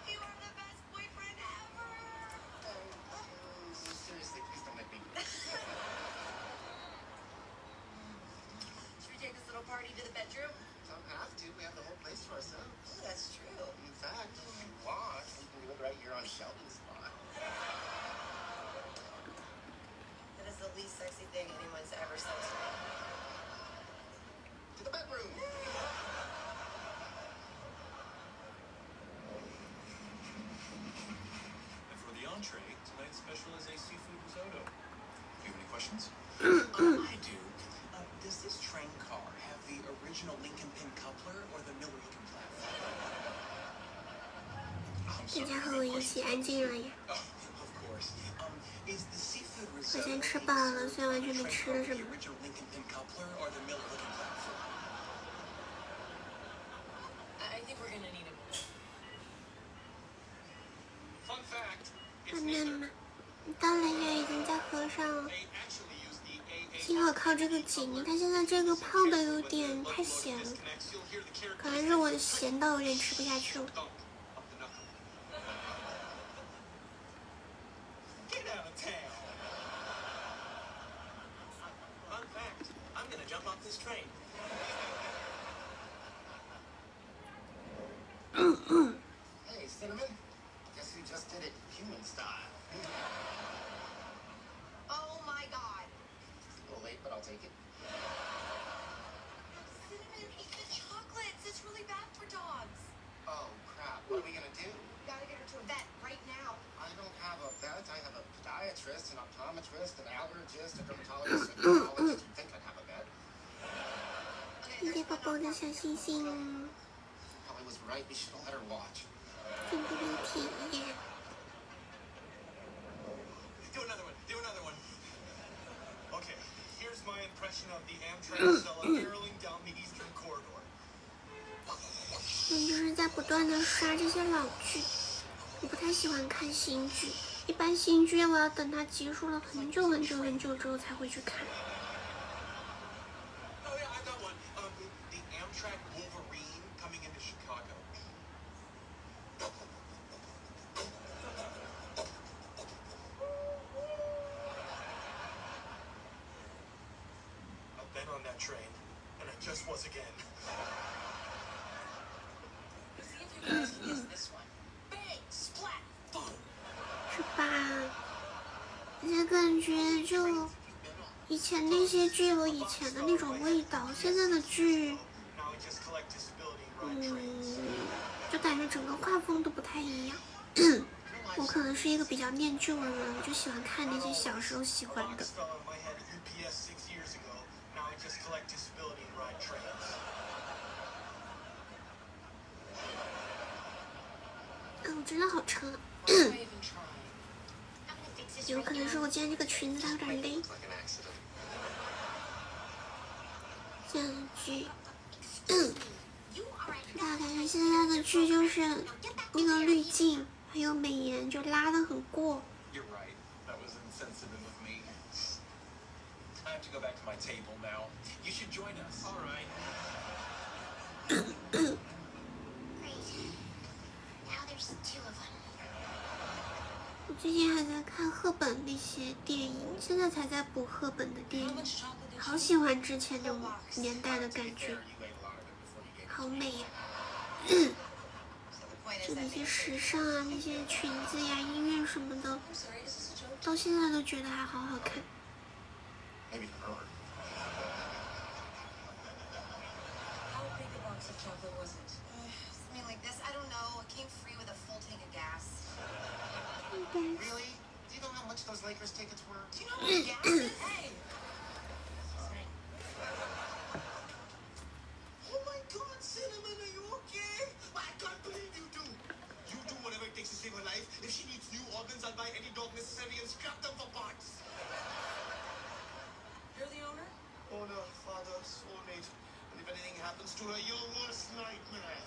You are the best boyfriend ever! Seriously, please don't make me. Should we take this little party to the bedroom? Don't have to. We have the whole place to ourselves. Oh, that's true. In fact, if you want, we can do it right here on Sheldon's spot. That is the least sexy thing anyone's ever said to me. To the bedroom. questions? I do. Does this train car have the original Lincoln pin coupler or the Miller-looking platform? I'm 大 sorry. 家和我一起安静了呀！ Oh, of course. Is the seafood 好 risotto 像吃 being 饱了， served 虽然完 on 全 the 没 train 吃 car 了 with 什 the 么。 original Lincoln pin coupler or the Miller-looking platform? I think we're gonna need a minute. Fun fact, 慢 it's 慢 neither. 嘛，大蓝牙已经在合上了。 They actually use the AA 幸好靠这个紧，你看现在这个泡的有点太咸了， disconnects. You'll hear the 可能是我咸到有点吃不下去了。 dunk up the knuckle. Get out of town. Fun fact, I'm gonna jump off this train. Hey, Cinnamon. Guess who just did it human style? Oh my god. A little late, but I'll take it. Cinnamon, eat the chocolates. It's really bad for dogs. Oh, crap. What are we gonna do? Gotta get her to a vet right now. I don't have a vet. I have a podiatrist, an optometrist, an allergist, a dermatologist, a neurologist. You'd think I'd have a vet. 谢谢宝宝的小星星， Holly was right. We should have let her watch. 这个体验。 Do another one. Do another one. Okay. Here's my impression of the Amtrak Stella barreling down the Eastern Corridor. 就是在不断的刷这些老剧，我不太喜欢看新剧，一般新剧我要等它结束了很久很久很久之后才会去看。 Oh yeah, I got one. The Amtrak Wolverine coming into Chicago. I've been on that train, and I just was again. See if you guys can guess this one. Bang! Splat! Boom! 是吧？而且感觉就以前那些剧有以前的那种味道，现在的剧， Now I just collect disability and ride trains. 就感觉整个画風都不太一樣。我可能是一個比較念舊的人，我就喜歡看那些小時候喜歡的。 Box fell out of my head at UPS 6 years ago. Now I just collect disability and ride trains. 我真的好撐啊！ Why even try? I'm gonna fix this 有 right 可能是 now. 我今天這個裙子它有點勒。 Like an accident. 这樣的劇， You are 大概是現在的劇就是那個濾鏡還有美顏就拉得很過。 You're right. That was insensitive of me. I have to go back to my table now. You should join us. All right. great. Now there's 2 of them. 我最近還在看赫本那些電影，現在才在補赫本的電 How 影， much chocolate did 好 you 喜歡之前那種年代的感覺， You ate a lot of it before you gave 好美呀、 So the point 就 is 那 that 些時尚啊，那些裙子呀、音樂什麼的， I'm sorry, is this a joke? 到現在都覺得還好好看。 Maybe to her. How big a box of chocolate was it? something like this. I don't know. It came free with a full tank of gas. Really? Do you know how much those Lakers tickets were? Do you know what gas is? Hey! Oh my God, Cinnamon, are you okay? I can't believe you do. You do whatever it takes to save her life. If she needs new organs, I'll buy any dog necessary and scrap them for parts. You're the owner? Owner, father, soulmate. And if anything happens to her, your worst nightmare.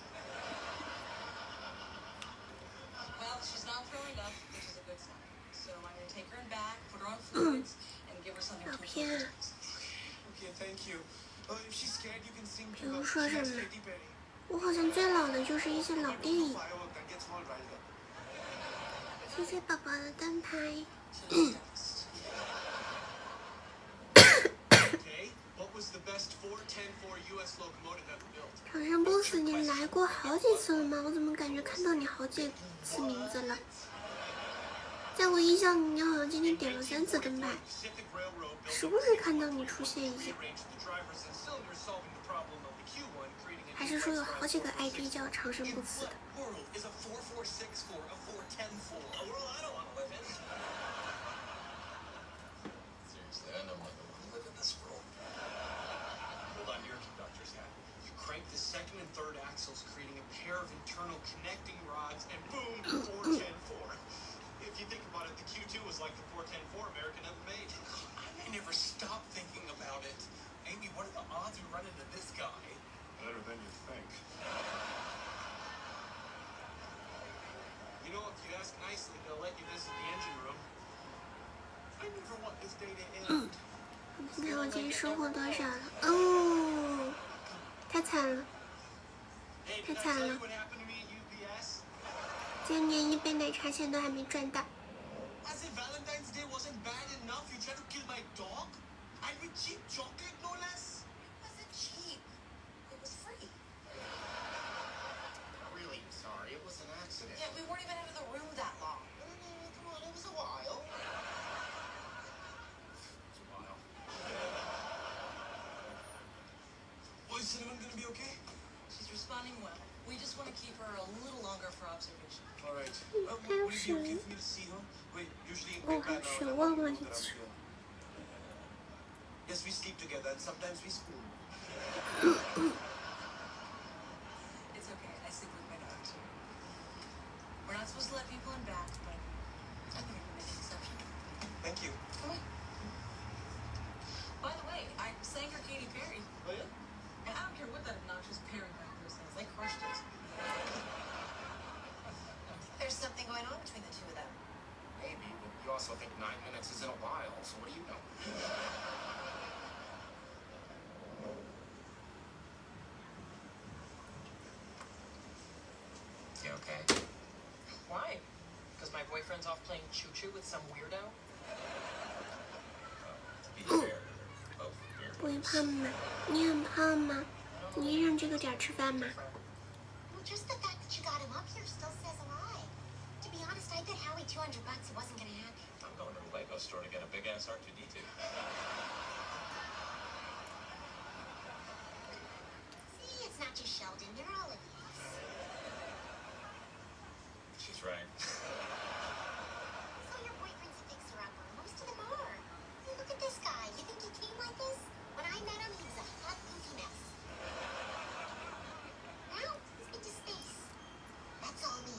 Well, she's not throwing up, which is a good sign. So I'm gonna take her in back, put her on fluids, and give her something to 照片啊， Okay, thank you. If she's scared, you can sing 比如说什么？ Katy Perry. 我好像最老的就是一些老電影。 Firework that gets all riled up. 謝謝寶寶的燈牌。 Okay, what was the best 410-4 U.S. locomotive ever built? 长山 boss，你來過好幾次了嗎？我怎麼感覺看到你好幾次名字了？在我印象裡，你好像今天點了3次燈牌， Pacific Railroad built 時不時看到你出現一下。 rearranged the drivers and cylinders, solving the problem of the Q1, creating a 還是說有好幾個 ID 叫長生不死的？ What world is a 4464 a 410-4? A world I don't want to live in. Seriously, I internal connecting rods, and boom, 410-4. If you think about it, the Q2 was like the 410-4 America never made. I may never stop thinking about it. Amy, what are the odds we run into this guy? Better than you think. You know, if you ask nicely, they'll let you visit the engine room. I never want this day to end. 你看我今天收获多少了？哦，太惨了， Hey, 太 did I 惨 tell 了 you！what happened to me at UPS? 今天连一杯奶茶钱都还没赚到。 I said Valentine's Day wasn't bad enough. You tried to kill my dog? And with cheap chocolate, no less? It wasn't cheap. It was free. Really, I'm sorry. It was an accident. Yeah, we weren't even out of the room that long. Come on, it was a while. It's a while. Well, is Cinnamon gonna be okay? She's responding well. We just want to keep her a little longer for observation. All right. I Would it be okay for me to see her? Wait, usually in Oh, bed I'm now, sure. I What want was to know that it? I'm here. Yes, we sleep together and sometimes we spoon. It's okay. I sleep with my dog too. We're not supposed to let people in back, but I think I can make an exception. Thank you. Come on. By the way, I sang her Katy Perry. Oh, yeah? And I don't care what that obnoxious Perry rapper says. They crushed it. There's something going on between the two of them. Maybe, but you also think 9 minutes isn't a while, so what do you know? You okay? Why? Because my boyfriend's off playing choo-choo with some weirdo? To be fair, they're both weird. 不会胖吗？你很胖吗？你也让这个点儿吃饭吗？ Well, just the fact that you got him up here still says a lot. To be honest, I bet Howie $200 it wasn't gonna happen. I'm going to the Lego store to get a big-ass R2-D2. See, it's not just Sheldon, you're all of these. She's right. So your boyfriend's a fixer-upper. Most of them are. Hey, look at this guy. You think he came like this? When I met him, he was a hot, goofy mess. Now, he's been to space. That's all me.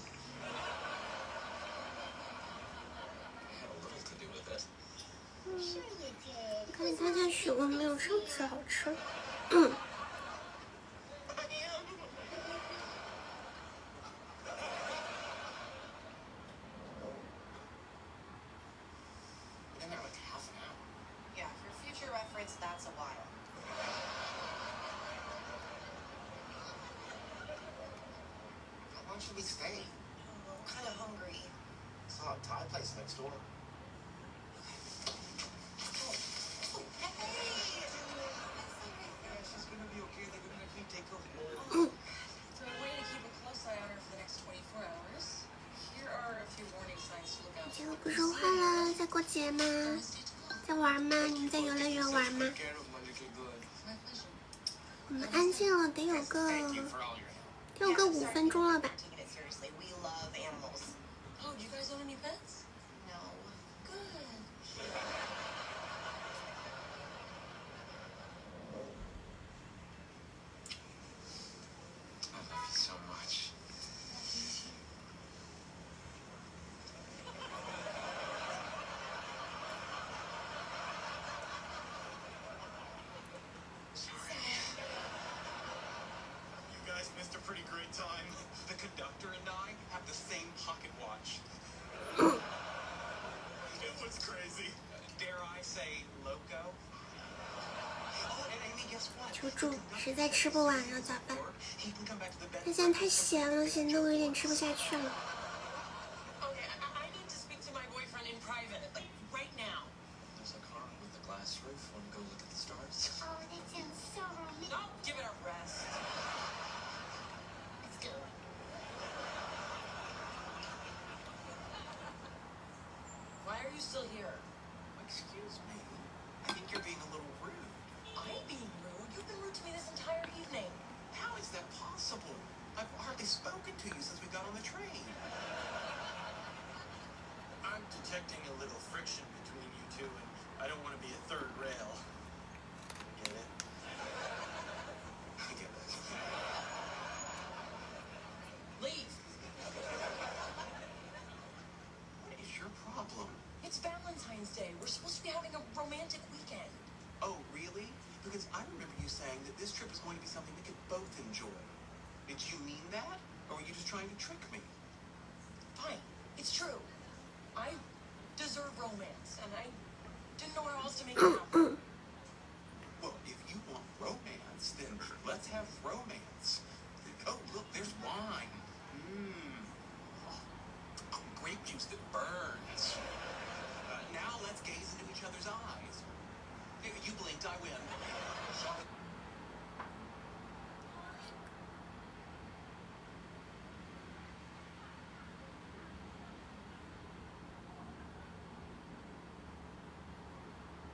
I had a little to do with it. Sure you did. 看他家许温没有上次好吃。 We've been there like half an hour. Yeah, for future reference, that's a while. How long should we stay? I'm kind of hungry. Saw a Thai place next door. Yeah, she's gonna be okay. They're gonna let me take her home. So a way to keep a close eye on her for the next 24 hours. Here are a few warning signs to look out 结 for. 果不说话了，在过节吗？在玩吗？你们在游乐园玩吗？ Take care of my little good. My pleasure. 我们安静了，得有个 Thank you for all your help. 得有个5分钟了吧？ Taking it seriously. We love animals. Oh, do you guys own any pets? No. Good. I love you so much. Sorry. You guys missed a pretty great time. The conductor and I have the same pocket watch. It was crazy. Dare I say, loco? Oh, and Amy, guess what? 求助，实在吃不完了咋办？ He can come back to the bed. 他现在太咸了，咸得我有点吃不下去了。 Okay, I need to speak to my boyfriend in private, like right now. There's a car with a glass roof. Want to go look at the stars? Oh, that sounds so romantic. No, give it a rest. Let's go. Why are you still here? Excuse me. I think you're being a little rude. I'm being rude. You've been rude to me this entire evening. How is that possible? I've hardly spoken to you since we got on the train. I'm detecting a little friction between you two, and I don't want to be a third rail. Get it? I get it. Lee, this trip is going to be something we can both enjoy. Did you mean that? Or were you just trying to trick me? Fine, it's true. I deserve romance, and I didn't know how else to make it happen. Well, if you want romance, then let's have romance. Oh, look, there's wine. Oh, grape juice that burns. Now let's gaze into each other's eyes. You blinked, I win.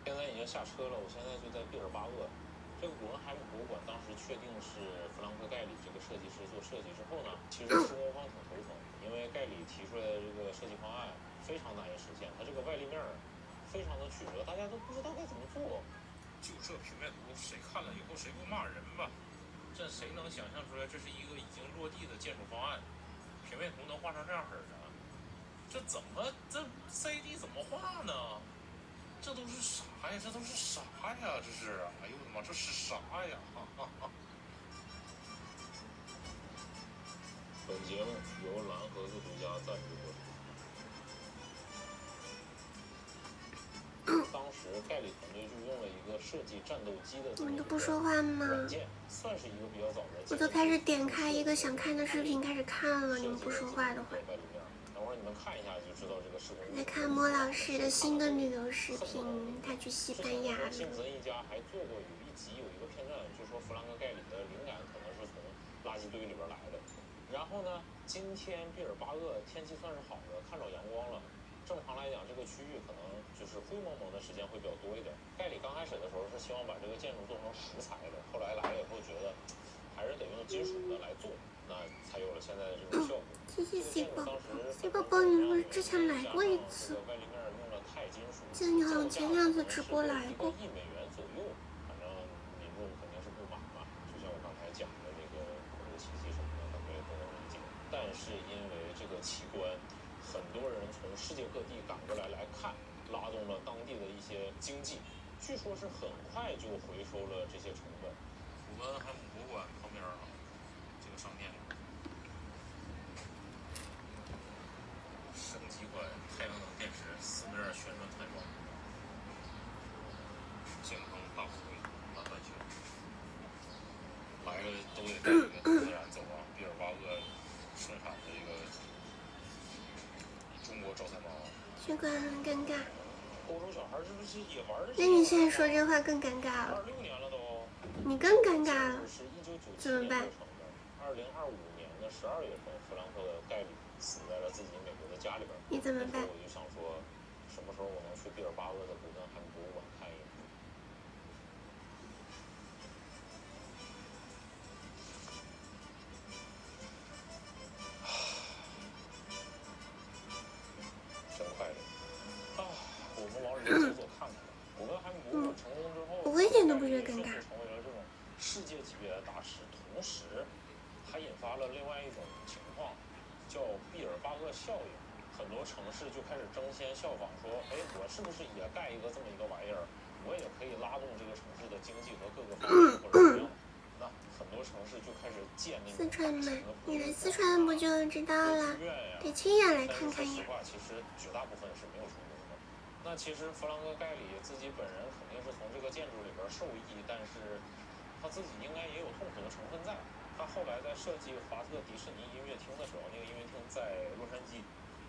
现在已经下车了，我现在就在毕尔巴鄂。这个古根海姆博物馆当时确定是弗朗克·盖里这个设计师做設計之後呢，其實施工方挺頭疼，因為蓋里提出來的這個設計方案非常難以實現，它這個外立面非常的曲折，大家都不知道該怎麼做。就這平面圖，誰看了以後誰不罵人吧？這誰能想象出來這是一個已經落地的建築方案？平面圖能畫成這樣式的？這怎麼這 CD 怎麼畫呢？這都是啥呀？這都是啥呀？這是，哎呦我的媽，這是啥呀？本節目由藍盒子獨家贊助播出。當時蓋里團隊就用了一個設計戰鬥機的你們都不說話嗎？軟件，算是一個比較早的。我都開始點開一個想看的視頻開始看了，你們不說話的話。等會兒你們看一下就知道這個施工。來看莫老師的新的旅遊視頻，他去西班牙了。辛普森一家還做過有一集有一個片段，就說弗蘭克蓋里的靈感可能是從垃圾堆裡邊來的。然後呢，今天畢爾巴鄂天氣算是好的，看着陽光了。正常來講，這個區域可能就是灰蒙蒙的時間會比較多一點。蓋里剛開始的時候是希望把這個建築做成石材的，後來來了以後覺得還是得用金屬的來做，那才有了現在的這種效果。謝謝 C 寶寶，C 寶寶，你不是之前來過一次？記得你好像前兩次直播來過。1美元左右，反正民眾肯定是不滿嘛。就像我剛才講的那個恐怖氣息什麼的，感覺都能理解。但是因為這個奇觀，很多人從世界各地趕過來看，拉動了當地的一些經濟。據說是很快就回收了這些成本。古根海姆博物館旁邊啊，這個商店。升級款太陽能電池4面旋轉彈簧，健康大富貴，滿滿星。來了都得帶這個自然走廊，畢爾巴鄂盛產的一個中國招財貓。這個很尷尬。歐洲小孩是不是也玩？那你現在說這話更尷尬了。26年了都。你更尷尬了。怎麼辦？2025年的12月份，弗蘭克蓋里死在了自己美國的家裡邊。你怎麼辦？我就想說，什麼時候我能去畢爾巴鄂的古根海姆博物館看一眼？真快樂啊！我們往裡面走走看看。古根海姆博物館成功之後，我一點都不覺得尷尬。成為了這種世界級別的大師，同時還引發了另外一種情況，叫畢爾巴鄂效應。很多城市就開始爭先效仿，說：“哎，我是不是也蓋一個這麼一個玩意兒？我也可以拉動這個城市的經濟和各個方面或者怎麼樣？”那很多城市就開始建那種四川嘛，你來四川不就知道了？得親眼來看看呀。其實絕大部分是沒有成功的。那其實弗蘭克蓋里自己本人肯定是從這個建築裡邊受益，但是他自己應該也有痛苦的成分在。他後來在設計華特迪士尼音樂廳的時候，那個音樂廳在洛杉磯。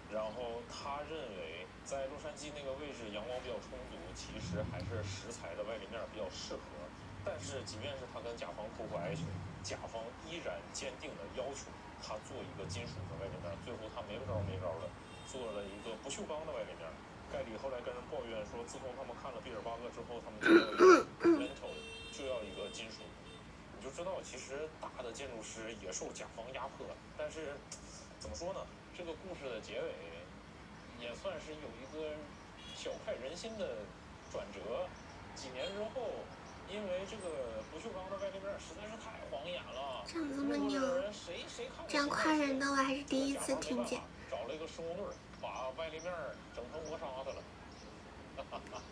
然後他認為在洛杉磯那個位置陽光比較充足，其實還是石材的外立面比較適合。但是即便是他跟甲方苦苦哀求，甲方依然堅定的要求他做一個金屬的外立面。最後他沒招的做了一個不鏽鋼的外立面。蓋里後來跟人抱怨說，自從他們看了畢爾巴鄂之後，他們就要一個 metal， 就要一個金屬。你就知道，其實大的建築師也受甲方壓迫，但是怎麼說呢？這個故事的結尾也算是有一個小快人心的轉折。幾年之後，因為這個不鏽鋼的外立面實在是太晃眼了，長這麼牛，這樣誇人的我還是第一次聽見。找了一個施工隊，把外立面整成磨砂的了。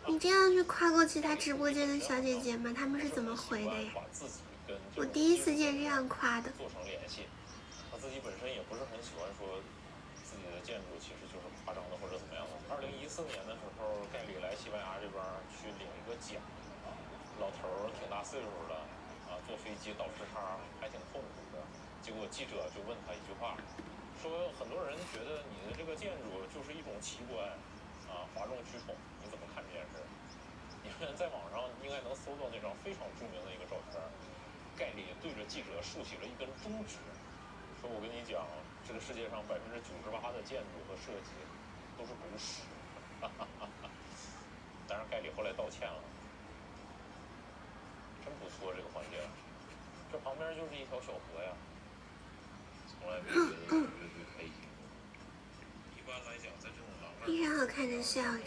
你這樣去誇過其他直播間的小姐姐嗎？她們是怎麼回的呀？把自己跟我第一次见這樣誇的。做成联系。他自己本身也不是很喜欢说自己的建築其实就是夸张的或者怎么样的。2014年的时候，盖里来西班牙这边去领一个奖，老头儿挺大岁数了，坐飞机倒时差还挺痛苦的。结果记者就问他一句话，说很多人觉得你的这个建筑就是一种奇观，哗众取宠，你怎么看这件事？你们在网上应该能搜到那张非常著名的一个照片，盖里对着记者竖起了一根中指，说我跟你讲，这个世界上98%的建筑和設計都是狗屎。当然盖里後來道歉了，真不錯這個環境，這旁邊就是一條小河呀。從來沒覺得特別開心。一般來講，在這種廊上，非常好看的笑臉。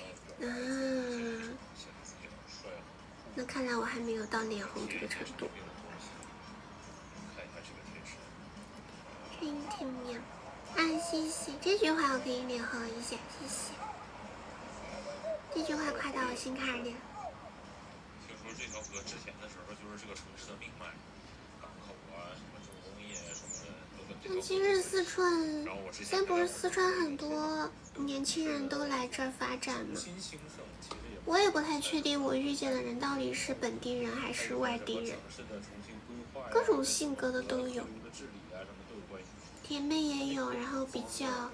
那看來我還沒有到臉紅這個程度。聽聽面，謝謝這句話我可以臉紅一下，謝謝。這句話誇到我心坎裡了。聽說這條河之前的時候就是這個城市的命脈，港口啊，什麼重工業什麼的都跟這個。其實四川，現在不是四川很多年輕人都來這兒發展嗎？我也不太確定我遇見的人到底是本地人還是外地人，各種性格的都有，甜妹也有，然後比較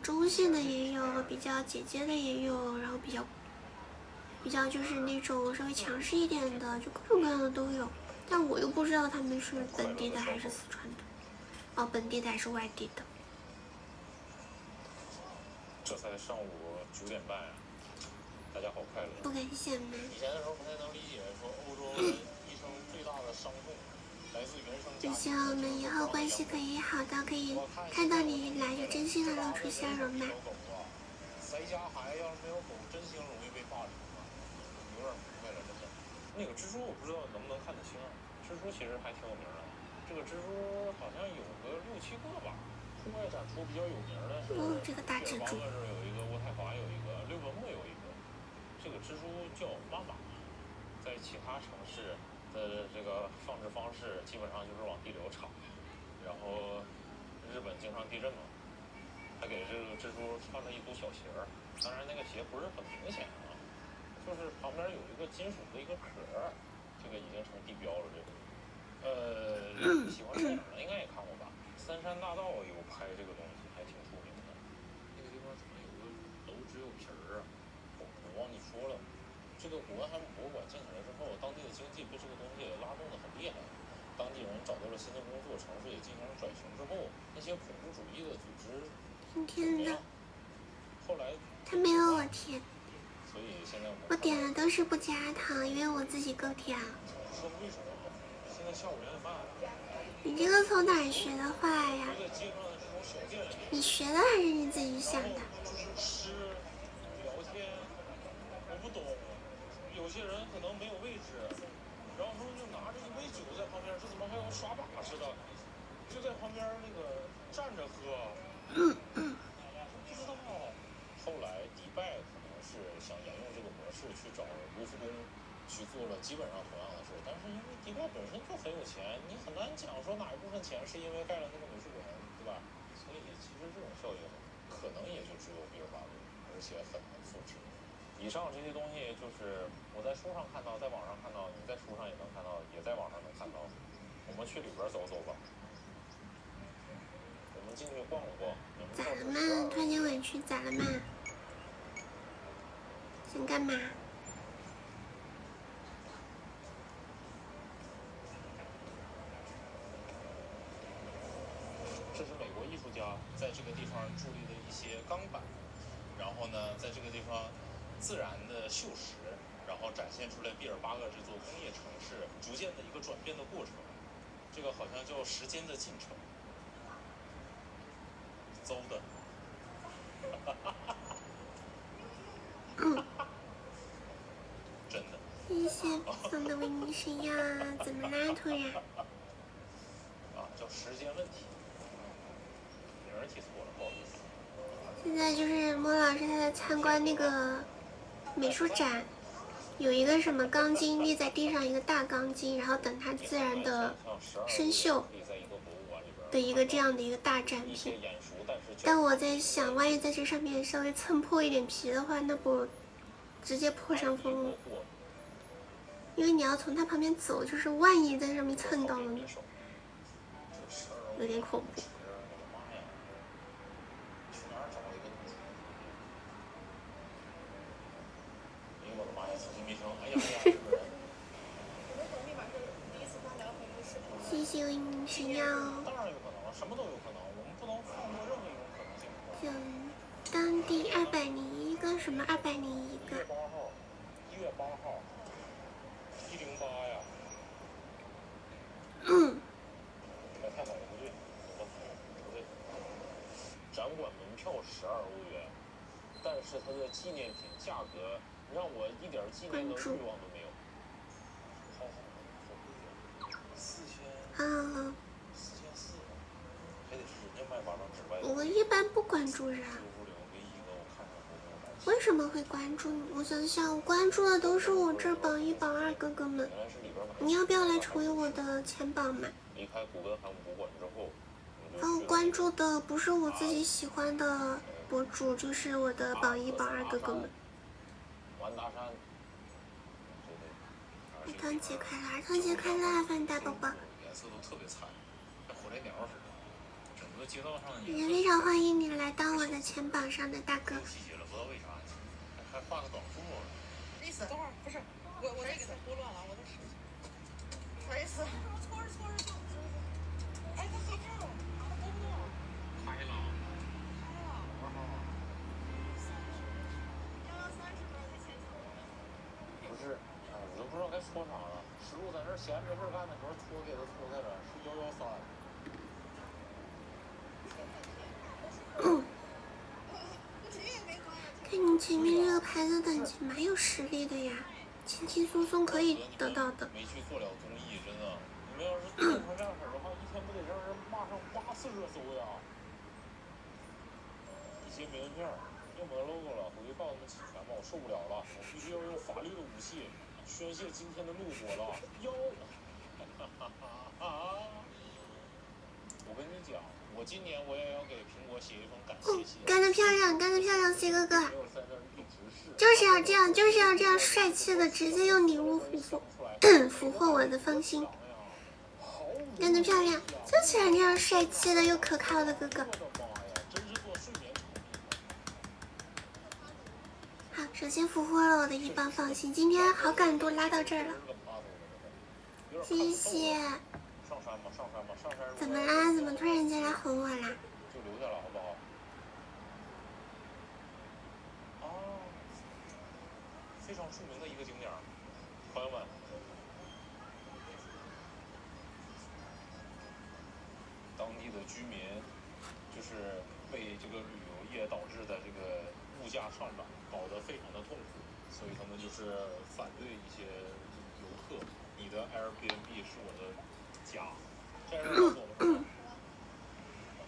中性的也有，比較姐姐的也有，然後比較就是那種稍微強勢一點的，就各種各樣的都有。但我又不知道他們是本地的還是四川的，本地的還是外地的。這才上午9點半呀，大家好快樂。不敢想呢。以前的時候不太能理解，說歐洲人一生最大的傷痛來自原生家庭。就希望我們以後關係可以好到可以看到你來就真心的露出笑容嘛。誰家孩子要是沒有狗，真心容易被霸凌啊！有點明白了，真的。那個蜘蛛我不知道能不能看得清啊。蜘蛛其實還挺有名的，這個蜘蛛好像有個6、7個吧。戶外展出比較有名的是這個大蜘蛛。這兒有一個，渥太華有一個，六本木有一個。這個蜘蛛叫媽媽，在其他城市的這個放置方式基本上就是往地裡頭插。然後日本經常地震嘛，還給這個蜘蛛穿了一組小鞋兒，當然那個鞋不是很明顯啊，就是旁邊有一個金屬的一個殼，這個已經成地標了。這個喜歡電影的應該也看過吧？三山大道有拍這個東西，還挺出名的。那個地方怎麼有個樓只有皮兒啊？我忘記說了，這個古根海姆博物館建起來之後，當地的經濟被這個東西拉動得很厲害。當地人找到了新的工作，城市也進行了轉型之後，那些恐怖主義的組織怎麼樣？後來他沒有我甜，所以現在我點的都是不加糖，因為我自己夠甜。說為什麼？現在下午2點半。你這個從哪兒學的話呀？你學的還是你自己想的？吃聊天，我不懂，有些人可能沒有位置，然後說就拿着一杯酒在旁邊，這怎麼還有耍把式的？就在旁邊那個站着喝。不知道。後來迪拜可能是想沿用這個模式去找盧浮宮去做了基本上同樣的事，但是因為迪拜本身就很有錢，你很難講說哪一部分錢是因為蓋了那個美術館，對吧？所以其實這種效應可能也就只有畢爾巴鄂，而且很難複製。以上這些東西就是我在書上看到，在網上看到，你在書上也能看到，也在網上能看到。我們去裡邊走走吧。我們進去逛了逛。咋了嘛？突然間委屈，咋了嘛？想幹嘛？這是美國藝術家在這個地方佇立的一些鋼板，然後呢，在這個地方自然的鏽蝕，然後展現出來畢爾巴鄂這座工業城市逐漸的一個轉變的過程。這個好像叫時間的進程。邹的。真的。謝謝送的維尼神藥，怎麼啦？突然。叫時間問題。名兒記錯了，不好意思。現在就是莫老師他在參觀那個美術展，有一个什麼鋼筋立在地上，一個大鋼筋，然後等它自然的生鏽的一個這樣的一個大展品。但我在想，萬一在這上面稍微蹭破一點皮的話，那不直接破傷風了。因為你要從它旁邊走，就是萬一在上面蹭到了呢，有點恐怖。謝謝我神藥。當然有可能，什麼都有可能，我們不能放過任何一種可能性。就當第201個什麼201個。1月8號，108呀。太好了，不對，不對。展館門票12歐元，但是它的紀念品價格讓我一點紀念的慾望都沒有。啊。還得是人家賣巴掌之外。我一般不關注人。為什麼會關注你？我想想，我關注的都是我這榜1、榜2哥哥們。你要不要來成為我的前榜嘛？離開古根海姆博物館之後，我關注的不是我自己喜歡的博主，就是我的榜1、榜2哥哥們。完達山。兒童節快樂，兒童節快樂，范大寶寶。顏色都特別慘，跟火烈鳥似的。整個街道上也非常歡迎你來當我的前榜上的大哥。細節了，不知道為啥，還畫個短褲。意思等會兒不是，我再給他撥亂了，我再試試。啥意思？搓着搓着就，哎，他合拍了，他播不動。開了。不是，我都不知道該說啥了。石路在那閒着沒事幹的時候，搓給他搓開了，是113。看你前面這個牌子等級蠻有實力的呀，輕輕鬆鬆可以得到的。沒去做了綜藝，真的。你們要是做成這樣式的話，一天不得讓人罵上8次熱搜呀？一些沒文片，又沒 logo 了，回去告他們侵權吧，我受不了了，我必須要用法律的武器宣洩今天的怒火了。我跟你講，我今年我也要給蘋果寫一封感謝信。幹得漂亮，幹得漂亮，C 哥哥。就是要這樣，就是要這樣帥氣的直接用禮物俘獲我的芳心。幹得漂亮，就喜歡這樣帥氣的又可靠的哥哥。好，首先俘獲了我的一幫芳心，今天好感度拉到這兒了，謝謝。怎麼啦？怎麼突然間來哄我啦？就留下了，好不好？哦，非常著名的一個景點，朋友們。當地的居民就是被這個旅遊業導致的這個物價上漲搞得非常的痛苦，所以他們就是反對一些遊客。你的 Airbnb 是我的家。這樣告訴我們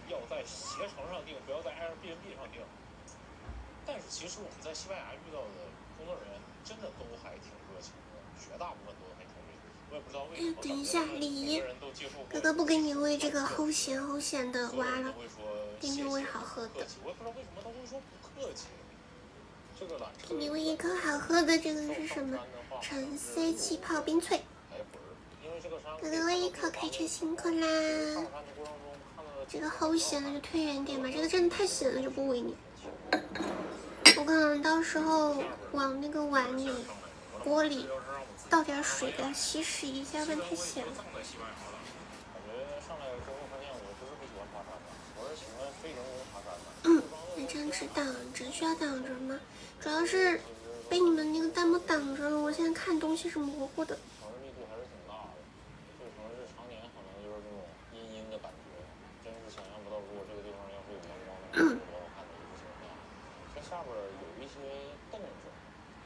要在攜程上訂，不要在 Airbnb 上訂。但是其實我們在西班牙遇到的工作人員真的都還挺熱情的，絕大部分都還挺熱情。我也不知道為什麼。等一下，禮儀，哥哥不給你餵這個齁鹹的蛙了，給你餵好喝的。我也不知道為什麼他會說不客氣。這個纜車。給你餵一顆好喝的，這個是什麼？橙 C 氣泡冰萃。哥哥餵一口開車辛苦啦！這個齁鹹的就退遠點吧，這個真的太鹹了就不餵你。我可能到時候往那個碗裡、鍋裡倒點水給它稀釋一下，不然太鹹了。那這樣子擋着，需要擋着嗎？主要是被你們那個彈幕擋着了，我現在看東西是模糊的。這下邊有一些凳子，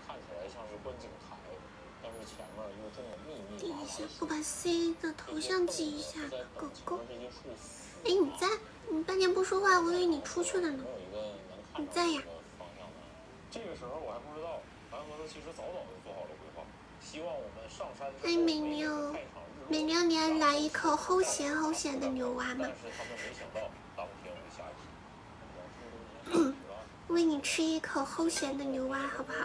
看起來像是觀景台，但是前面又種了密密麻麻的。我把 C 的頭像記一下，狗狗。哎，你在？你半天不說話，我以為你出去了呢。你在呀？這個時候我還不知道，韓國其實早早就做好了規劃。上山之哎，后美妞，美妞，你爱来一口齁咸齁咸的牛蛙吗？但是他们没想到当天会下雨。喂你吃一口齁咸的牛蛙好不好？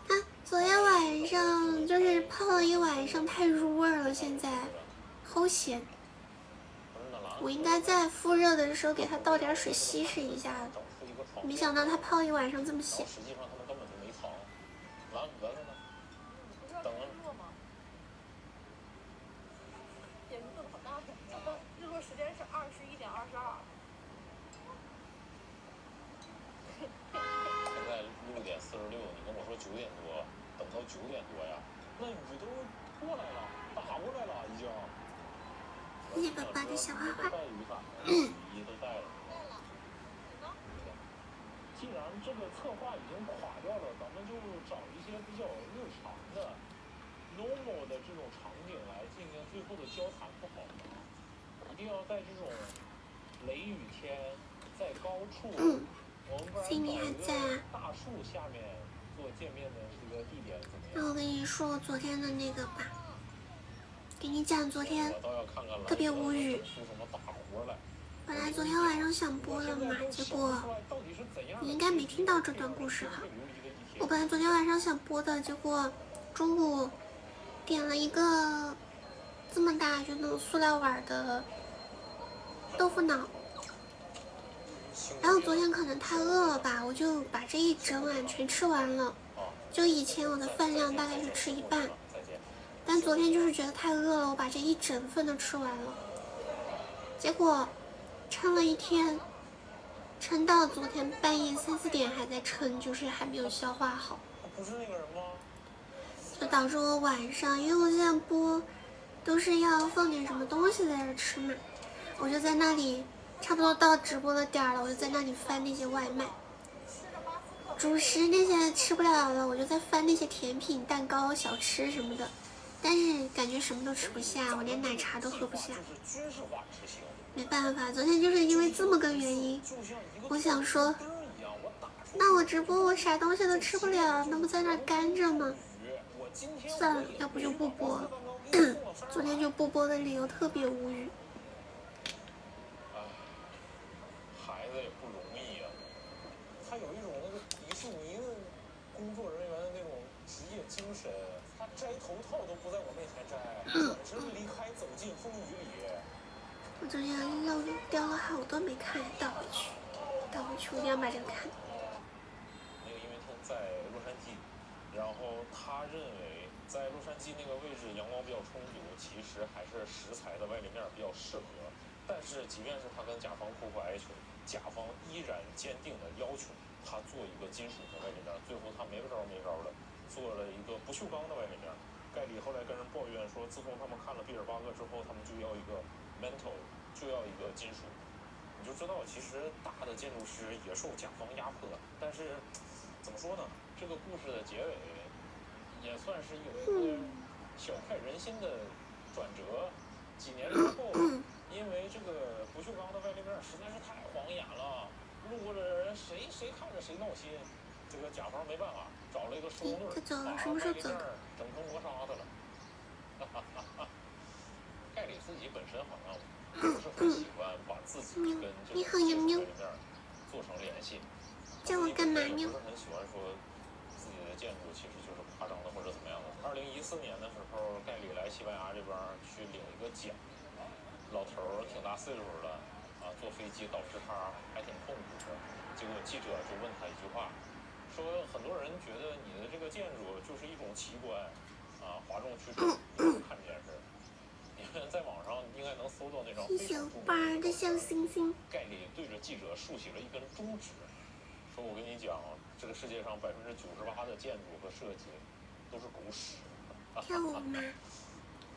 啊，昨天晚上就是泡了一晚上，太入味了，现在齁咸。我应该在复热的时候给它倒点水稀释一下的，没想到它泡一晚上这么咸。实际上他们根本就没藏，蓝蛾子呢？等了。点数做的好大的，日落时间是21:22。现在6:46，你跟我说9点多，等到9点多呀？那雨都过来了，打过来了已经。谢谢爸爸的小花花。带雨伞，雨衣都带了。既然这个策划已经垮掉了，咱们就找一些比较日常的、normal 的这种场景来进行最后的交谈，不好吗？一定要在这种雷雨天，在高处，我们不然找一个大树下面做见面的这个地点怎么样？那我跟你说我昨天的那个吧，给你讲昨天特别无语。本来昨天晚上想播的嘛，结果你应该没听到这段故事哈。我本来昨天晚上想播的，结果中午點了一個這麼大就那種塑料碗的豆腐腦，然後昨天可能太餓了吧，我就把這一整碗全吃完了。就以前我的飯量大概是吃一半，但昨天就是覺得太餓了，我把這一整份都吃完了。結果撐了一天，撐到昨天半夜3、4點還在撐，就是還沒有消化好。不是那個人嗎？就導致我晚上，因為我現在播都是要放點什麼東西在這吃嘛，我就在那裡差不多到直播的點了，我就在那裡翻那些外賣，主食那些吃不了了，我就在翻那些甜品、蛋糕、小吃什麼的，但是感覺什麼都吃不下，我連奶茶都喝不下。沒辦法，昨天就是因為這麼個原因，我想說，那我直播我啥東西都吃不了，那不在那乾着嗎？算了，要不就不播了。昨天就不播的理由特別無語。孩子也不容易啊，他有一種那個迪士尼的工作人員的那種職業精神，他摘頭套都不在我面前摘，轉身離開，走進風雨裡。我昨天漏掉了好多沒看，倒回去，我一定要把這個看。那個因為他在洛杉磯，然後他認為在洛杉磯那個位置陽光比較充足，其實還是石材的外立面比較適合。但是即便是他跟甲方苦苦哀求，甲方依然堅定的要求他做一個金屬的外立面，最後他沒個招的做了一個不鏽鋼的外立面。蓋里後來跟人抱怨說，自從他們看了畢爾巴鄂之後，他們就要一個 metal， 就要一個金屬。你就知道其實大的建築師也受甲方壓迫，但是怎麼說呢，這個故事的結尾也算是有一個小快人心的轉折。幾年之後，因為這個不鏽鋼的外立面實在是太晃眼了，路過的人誰看着誰鬧心。這個甲方沒辦法，找了一個施工隊，把外立面整成磨砂的了。蓋里自己本身好像不是很喜歡把自己跟這個外立面做成聯繫。叫我幹嘛呢？不是很喜歡說自己的建築其實就是誇張的或者怎麼樣的。2014年的時候，蓋里來西班牙這邊去領一個獎，老頭挺大歲數了啊，坐飛機導致他還挺痛苦的。結果記者就問他一句話，說很多人覺得你的這個建築就是一種奇觀啊，譁眾取寵，你看這件事。你們在網上應該能搜到那張非常著名的小星星。蓋里對着記者豎起了一根中指，說我跟你講，這個世界上98%的建築和設計都是狗屎。跳舞嗎？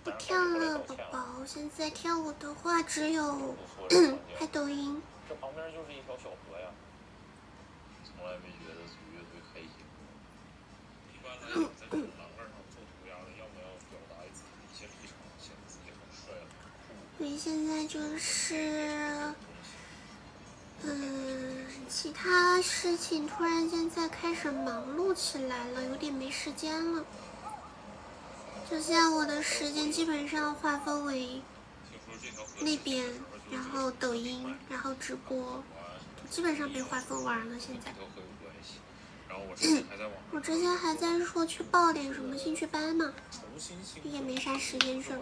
不跳了，寶寶。現在跳舞的話只有拍抖音。這旁邊就是一條小河呀。從來沒覺得組樂隊開心過。一般來講，在這種欄杆上做塗鴉的，要麼要表達自己的一些立場，顯得自己很帥很酷。所以現在就是，其他事情突然间在開始忙碌起來了，有點沒時間了。就現在我的時間基本上劃分為那邊，然後抖音，然後直播，基本上被劃分完了。現在，我之前還在說去報點什麼興趣班嘛，也沒啥時間去了。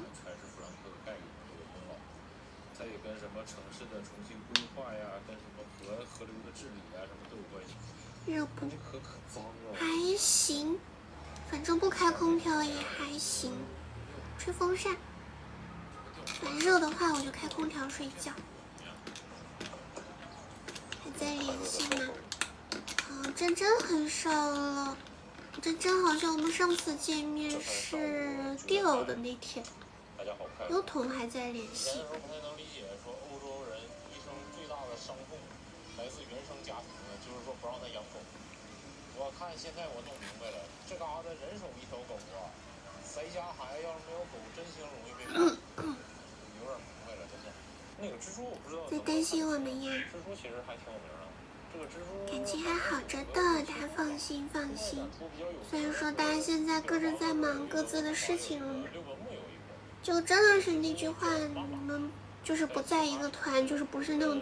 它也跟什麼城市的重新規劃呀，跟什麼河流的治理啊，什麼都有關係。热不？河可髒了。還行，反正不開空調也還行，吹風扇。熱的話我就開空調睡覺。還在聯繫嗎？珍珍很少了，珍珍好像我們上次見面是掉的那天。优彤還在聯繫。有不太能理解，說歐洲人一生最大的傷痛來自原生家庭呢，就是說不讓他養狗。我看现在我弄明白了，這嘎達人手一條狗啊，誰家孩子要是沒有狗，真心容易被罵。有點明白了，真的。那個蜘蛛我不知道。在擔心我們呀？蜘蛛其實還挺有名的。這個蜘蛛感情還好着的，大家放心放心。雖然說大家現在各自在忙各自的事情了。就真的是那句話，你們就是不在一個團，就是不是那種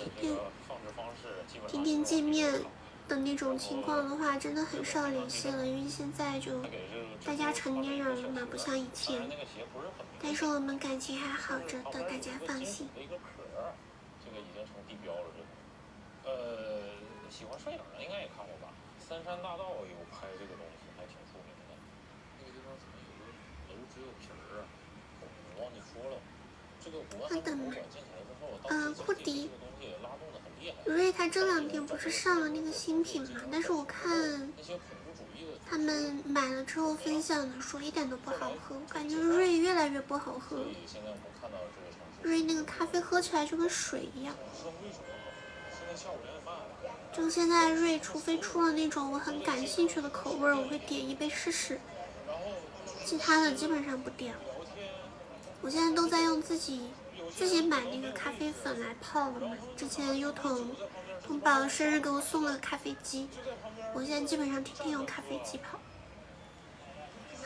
天天見面的那種情況的話，真的很少聯繫了。因為現在就大家成年人了嘛，不像以前。但是我們感情還好着的，大家放心。這個已經成地標了，這個。喜歡攝影的應該也看過吧？三山大道有拍這個東西，還挺出名的。那個地方怎麼有個楼只有皮兒啊？我忘記說了，這個国安博物館建起來之後，当时这个东西拉动的很厲害。瑞他這兩天不是上了那個新品嘛？但是我看他們買了之後分享的說一點都不好喝，我感覺瑞越來越不好喝。瑞那個咖啡喝起來就跟水一樣。就現在瑞，除非出了那種我很感興趣的口味，我會點一杯試試，其他的基本上不點了。我現在都在用自己買那個咖啡粉來泡了嘛。之前優彤寶生日給我送了個咖啡機，我現在基本上天天用咖啡機泡，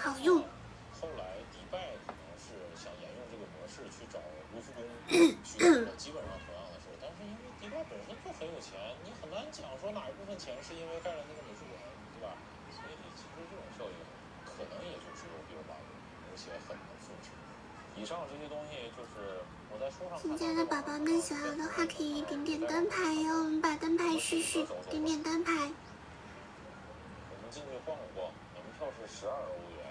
好用。後來迪拜可能是想沿用這個模式去找盧浮宮去做基本上同樣的事，但是因為迪拜本身就很有錢，你很難講說哪一部分錢是因為蓋了那個美術館，對吧？所以其實這種效應可能也就只有1.8倍，而且很難複製。以上這些東西就是我在書上。新家的寶寶們想要的話可以點點燈牌喲，我們把燈牌續續，點點燈牌。我們進去逛一逛，門票是12歐元。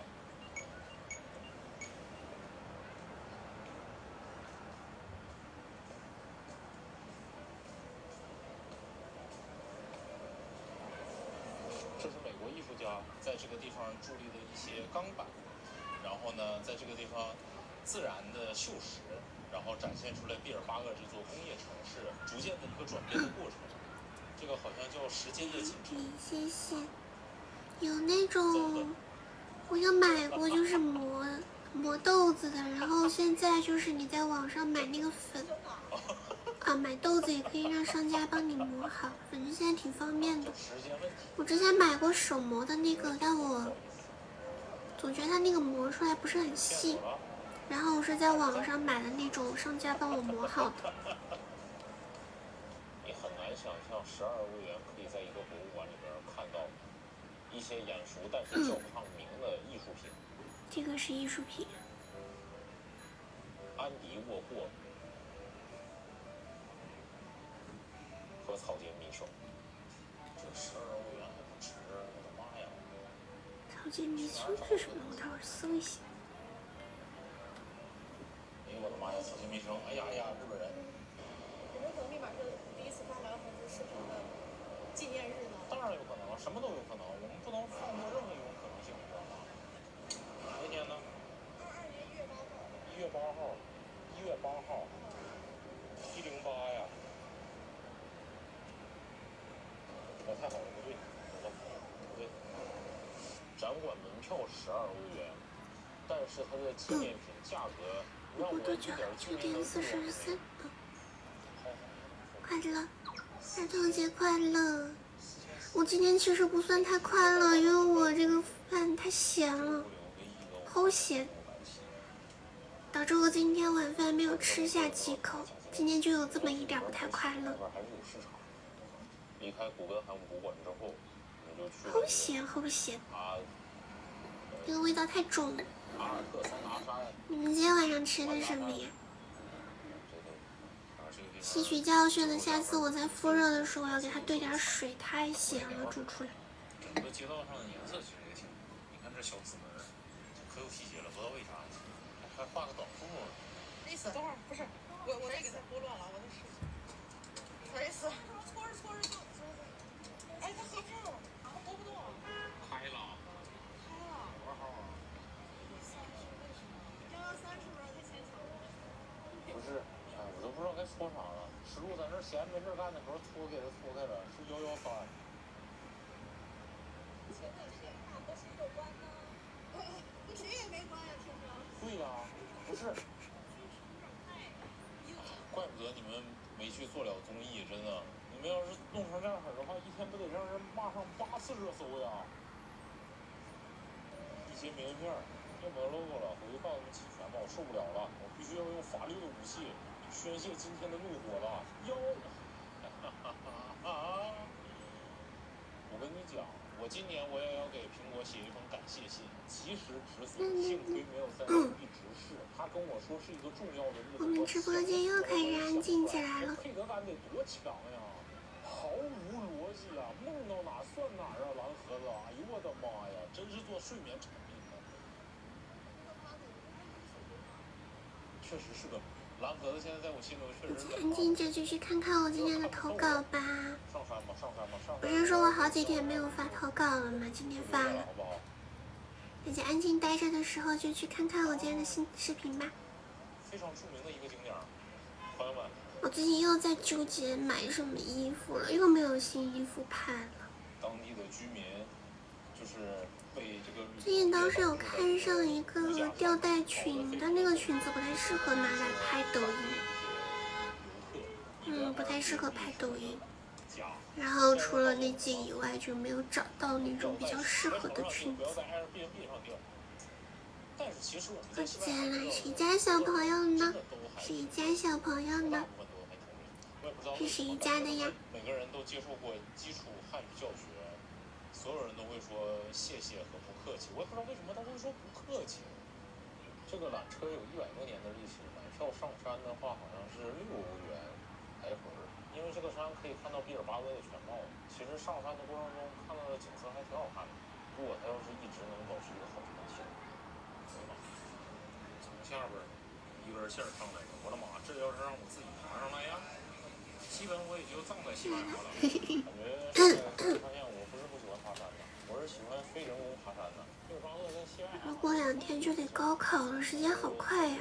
这是美國藝術家在這個地方佇立的一些鋼板，然後呢，在這個地方自然的鏽蝕，然後展現出來畢爾巴鄂這座工業城市逐漸的一個轉變的過程。這個好像叫時間夜景。謝謝。有那種我有買過，就是磨豆子的，然後現在就是你在網上買那個粉。買豆子也可以讓商家幫你磨好，反正現在挺方便的。我之前買過手磨的那個，但我總覺得它那個磨出來不是很細，然後我是在網上買的那種商家幫我磨好的。你很難想象12歐元可以在一個博物館裡邊看到一些眼熟但是叫不上名的藝術品。這個是藝術品。安迪沃霍和草間彌生，這12歐元還不值，我的媽呀！草間彌生是什麼？我待會兒搜一下。哎呦我的媽呀！草間彌生，哎呀呀，日本人。有沒有可能立馬是第一次發表粉絲視頻的紀念日呢？當然有可能，什麼都有可能，我們不能放过任何一種可能性，你知道嗎？哪一天呢22年1月8號。1月8號，1月8號，108呀。太好了，不对，不对，展館門票12歐元，但是它的紀念品價格讓我有點9點43，快着了。兒童節快樂！我今天其實不算太快樂，因為我這個飯太鹹了，齁鹹，導致我今天晚飯沒有吃下幾口。今天就有這麼一點不太快樂。離開古根海姆博物馆之後，你就去齁鹹齁鹹，這個味道太重了。你們今天晚上吃的什麼呀？吸取教訓了，下次我在复热的时候要給它兑點水，太鹹了，煮出來。整個街道上的顏色其實也挺，你看這小紫門，可有細節了，不知道為啥，還畫個短褲。意思等會儿不是，我这给它拨亂了，我得试。啥意思？搓着搓着就，哎，它合上了，它拨不动。开了。开了。多少号啊113是不是太牵强了？不是，哎，我都不知道该搓啥了。石路在那闲没事干的时候搓给他搓开了，是113。前段时间和谁有关呢？和谁也没关呀，听着。对呀，不是。怪不得你们没去做了综艺，真的。你们要是弄成这样式的话，一天不得让人骂上8次热搜呀？一些明信片，要不要 logo 了，回去告诉他们侵权吧，我受不了了，我必须要用法律的武器宣泄今天的怒火了。我跟你讲，我今年我也要给苹果写一封感谢信，及时止损，幸亏没有在一直是。他跟我說是一個重要的日子。我們直播間又開始安靜起來了。配合感得多強呀！毫無邏輯啊，夢到哪算哪啊，藍盒子！哎呦我的媽呀，真是做睡眠產品的。確實是個藍盒子，現在在我心裡確實是。安靜着就去看看我今天的投稿吧。上山吧，上山吧，上山。不是說我好幾天沒有發投稿了嗎？今天發了。大家安靜待着的時候，就去看看我今天的新視頻吧。非常著名的一個景點，朋友們。我最近又在糾結買什麼衣服了，又沒有新衣服拍了。當地的居民就是被這個。最近倒是有看上一個吊帶裙，但那個裙子不太適合拿來拍抖音。不太適合拍抖音。然後除了那件以外，就沒有找到那種比較適合的裙子。我接了誰家小朋友呢？誰家小朋友呢？是誰家的呀？每個人都接受過基礎漢語教學，所有人都會說謝謝和不客氣。我也不知道為什麼他會說不客氣。這個纜車有100多年的歷史，買票上山的話好像是6歐元來回。因為這個山可以看到畢爾巴鄂的全貌，其實上山的過程中看到的景色還挺好看的。如果它要是一直能保持一個好天氣，對吧？從下邊一根線上來的，我的媽！這要是讓我自己爬上來呀，基本我也就葬在西班牙了。感覺發現我不是不喜歡爬山的，我是喜歡非人工爬山的。畢爾巴鄂在西班牙。如果2天就得高考了，時間好快呀！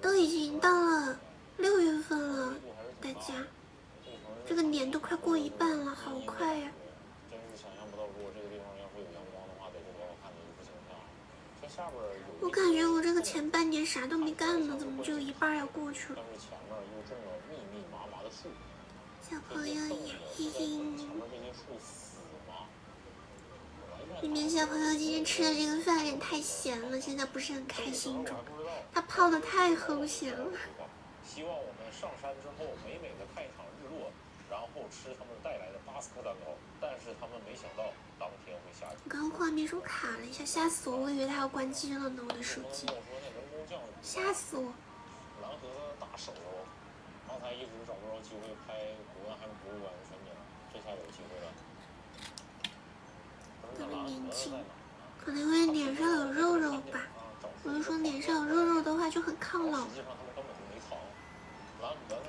都已經到了6月份了。大家，這個年都快過一半了，好快呀！真是想象不到，如果這個地方要是有陽光的話，得是多好看的一幅景象。這下邊有。我感覺我這個前半年啥都沒幹呢，怎麼就一半要過去了？但是前面又種了密密麻麻的樹。小朋友也嘿嘿。前面這些樹死嗎？裡面小朋友今天吃的這個飯也太鹹了，現在不是很開心中。他泡的太齁鹹了。希望我們上山之後美美的看一場日落，然後吃他們帶來的巴斯克蛋糕。但是他們沒想到當天會下雨。我剛畫面說卡了一下，嚇死我！我以為他要關機了呢，我的手機。嚇死我！藍盒子的大手，剛才一直找不着機會拍古根海姆博物館的全景，這下有機會了。這麼年輕，可能因為臉上有肉肉吧。我就說臉上有肉肉的話就很抗老。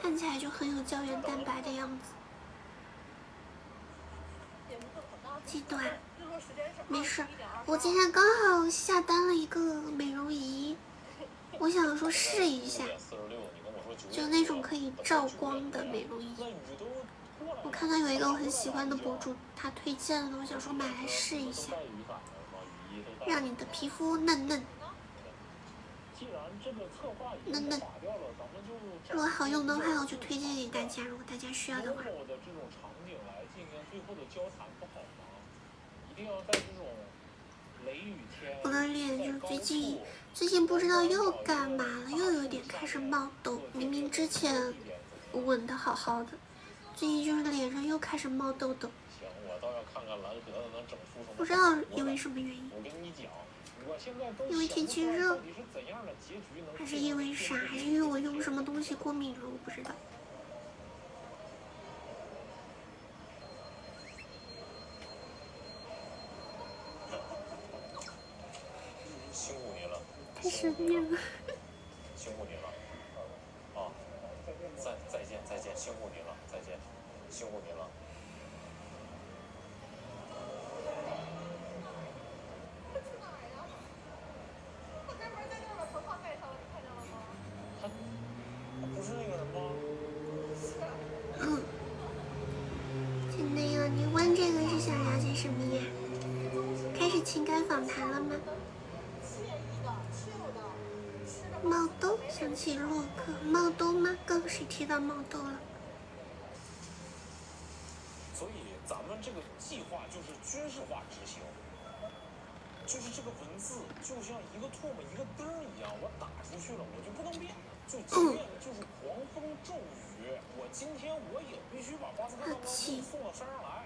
看起來就很有膠原蛋白的樣子。記得啊，沒事。我今天剛好下單了一個美容儀，我想說試一下，就那種可以照光的美容儀。我看到有一個我很喜歡的博主，他推薦了，我想說買來試一下，讓你的皮膚嫩嫩。既然这个策劃已經垮掉了，咱們就如果好用的話，我就推薦給大家。如果大家需要的話。的這種場景來進行最後的交談，不好嗎？一定要在這種雷雨天。我的臉就是最近不知道又幹嘛了，又有點開始冒痘。明明之前穩得好好的，最近就是臉上又開始冒痘痘。行，我倒要看看藍盒子能整出什麼。不知道因為什麼原因。我跟你講。因為天氣熱，還是因為啥？還是因為我用什麼東西過敏了？我不知道。辛苦你了。太神秘了。辛苦你了。啊，再見，辛苦你了，再見，辛苦你了。真的呀？你問這個是想了解什麼呀？開始情感訪談了嗎？冒痘，想起洛克，冒痘嗎？剛剛誰提到冒痘了？所以咱們這個計劃就是軍事化執行，就是這個文字就像一個唾沫一個燈一樣，我打出去了我就不能變，就即便就是狂風驟雨，我今天我也必須把巴斯克蛋糕送到山上來。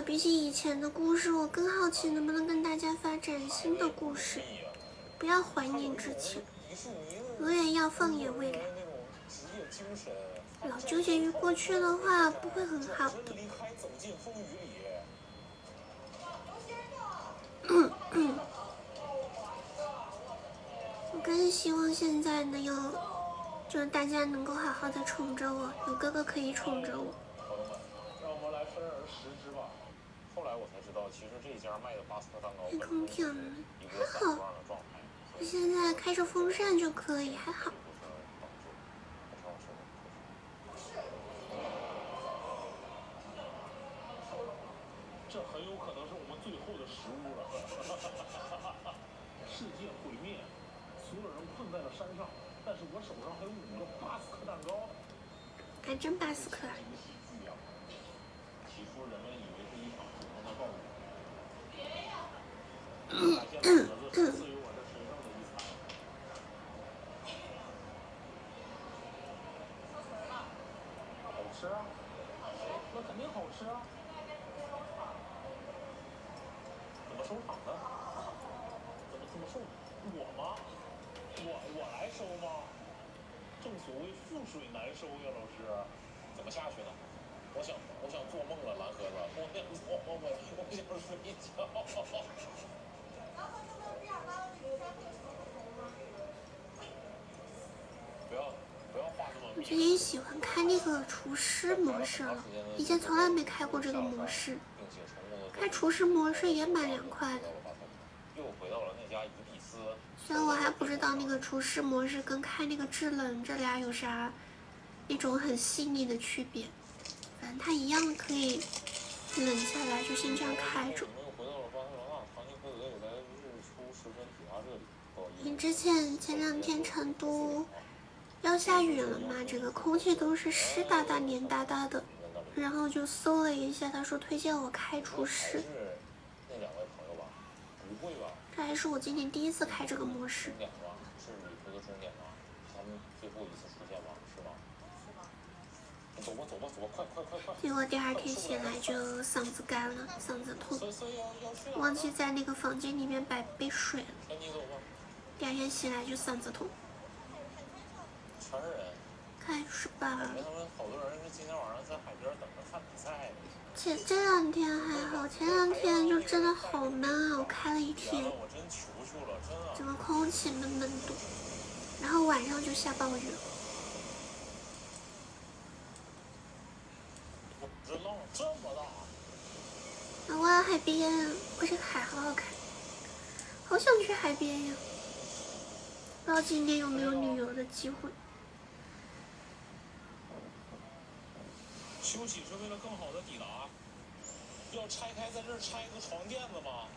比起以前的故事，我更好奇能不能跟大家發展新的故事，不要懷念之前，我也要放眼未來。老糾結於過去的話，不會很好的。我更希望現在能有，就是大家能夠好好的寵着我，有哥哥可以寵着我。讓我們來分而食之吧。後來我才知道，其實這家賣的巴斯克蛋糕開空調了，還好。我現在開着風扇就可以，還好。這很有可能是我們最後的食物了。世界毀滅，所有人困在了山上，但是我手上還有5個巴斯克蛋糕。還真巴斯克。起初人們以為是一場普通的暴雨。發現盒子是賜予我這神聖的一餐。好吃啊！那肯定好吃啊！怎麼收場呢？怎麼收？我嗎？我來收嗎？正所謂覆水難收呀，老師。怎麼下去呢？我想做夢了，藍盒子，我想做夢，我想睡覺。不要畫這麼。我最近喜歡開那個廚師模式了，以前從來沒開過這個模式。開廚師模式也蠻涼快的。雖然我還不知道那個廚師模式跟開那個制冷這倆有啥一種很細膩的區別，反正它一樣可以冷下來，就先這樣開着。你之前2天成都要下雨了嘛，這個空氣都是濕噠噠黏噠噠的，然後就搜了一下，他說推薦我開廚師。這還是我今年第一次開這個模式。結果第2天起來就嗓子乾了，嗓子痛，忘記在那個房間裡面擺杯水了。第2天起來就嗓子痛。開始吧。這2天還好，前2天就真的好悶啊！我開了1天，整個空氣悶悶的，然後晚上就下暴雨。我要海邊，我這個海好好看，好想去海邊呀！不知道今年有沒有旅遊的機會。休息是為了更好的抵達。要拆開在這兒拆一個床墊子嗎？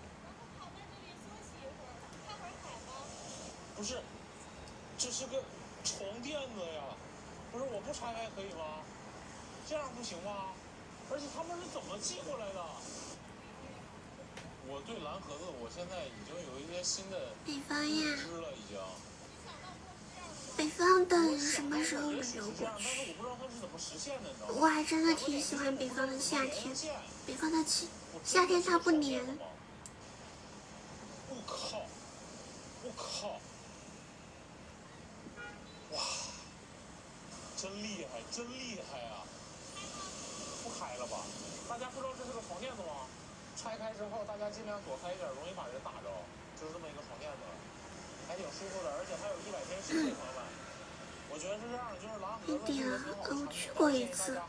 不不是，这是个床垫子呀，不是我不拆开可以吗？这样不行吗？而且他们是怎么寄过来的？我对蓝盒子，我现在已经有一些新的北方呀，知了，已经。北方等什么时候旅游过去？我还真的挺喜欢北方的夏天，北方的夏天它不黏。我靠！我靠！哇！真厉害，真厉害啊！不开了吧？大家不知道这是个床垫子吗？拆开之后，大家尽量躲开一点，容易把人打着。就是这么一个床垫子，还挺舒服的，而且还有100天试用，朋友们。我觉得是这样，就是蓝盒子挺好。我去过一次，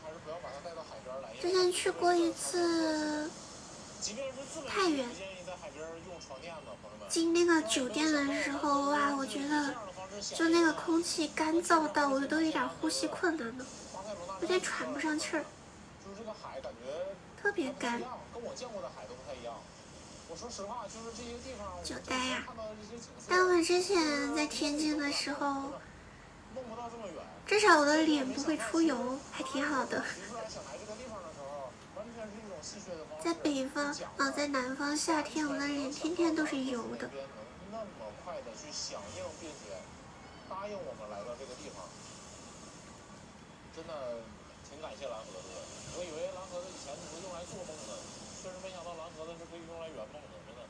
之前去过一次太原，进那个酒店的时候哇，我觉得就那个空气干燥到我都有点呼吸困难了，有点喘不上气儿，特别干。久待呀，但我之前在天津的时候，至少我的脸不会出油，还挺好的。在北方在南方夏天我的脸天天都是油的。那么快的去响应并且答应我们来到这个地方，真的挺感谢蓝盒子的。我以为蓝盒子以前只是用来做梦的，确实没想到蓝盒子是可以用来圆梦的，真的。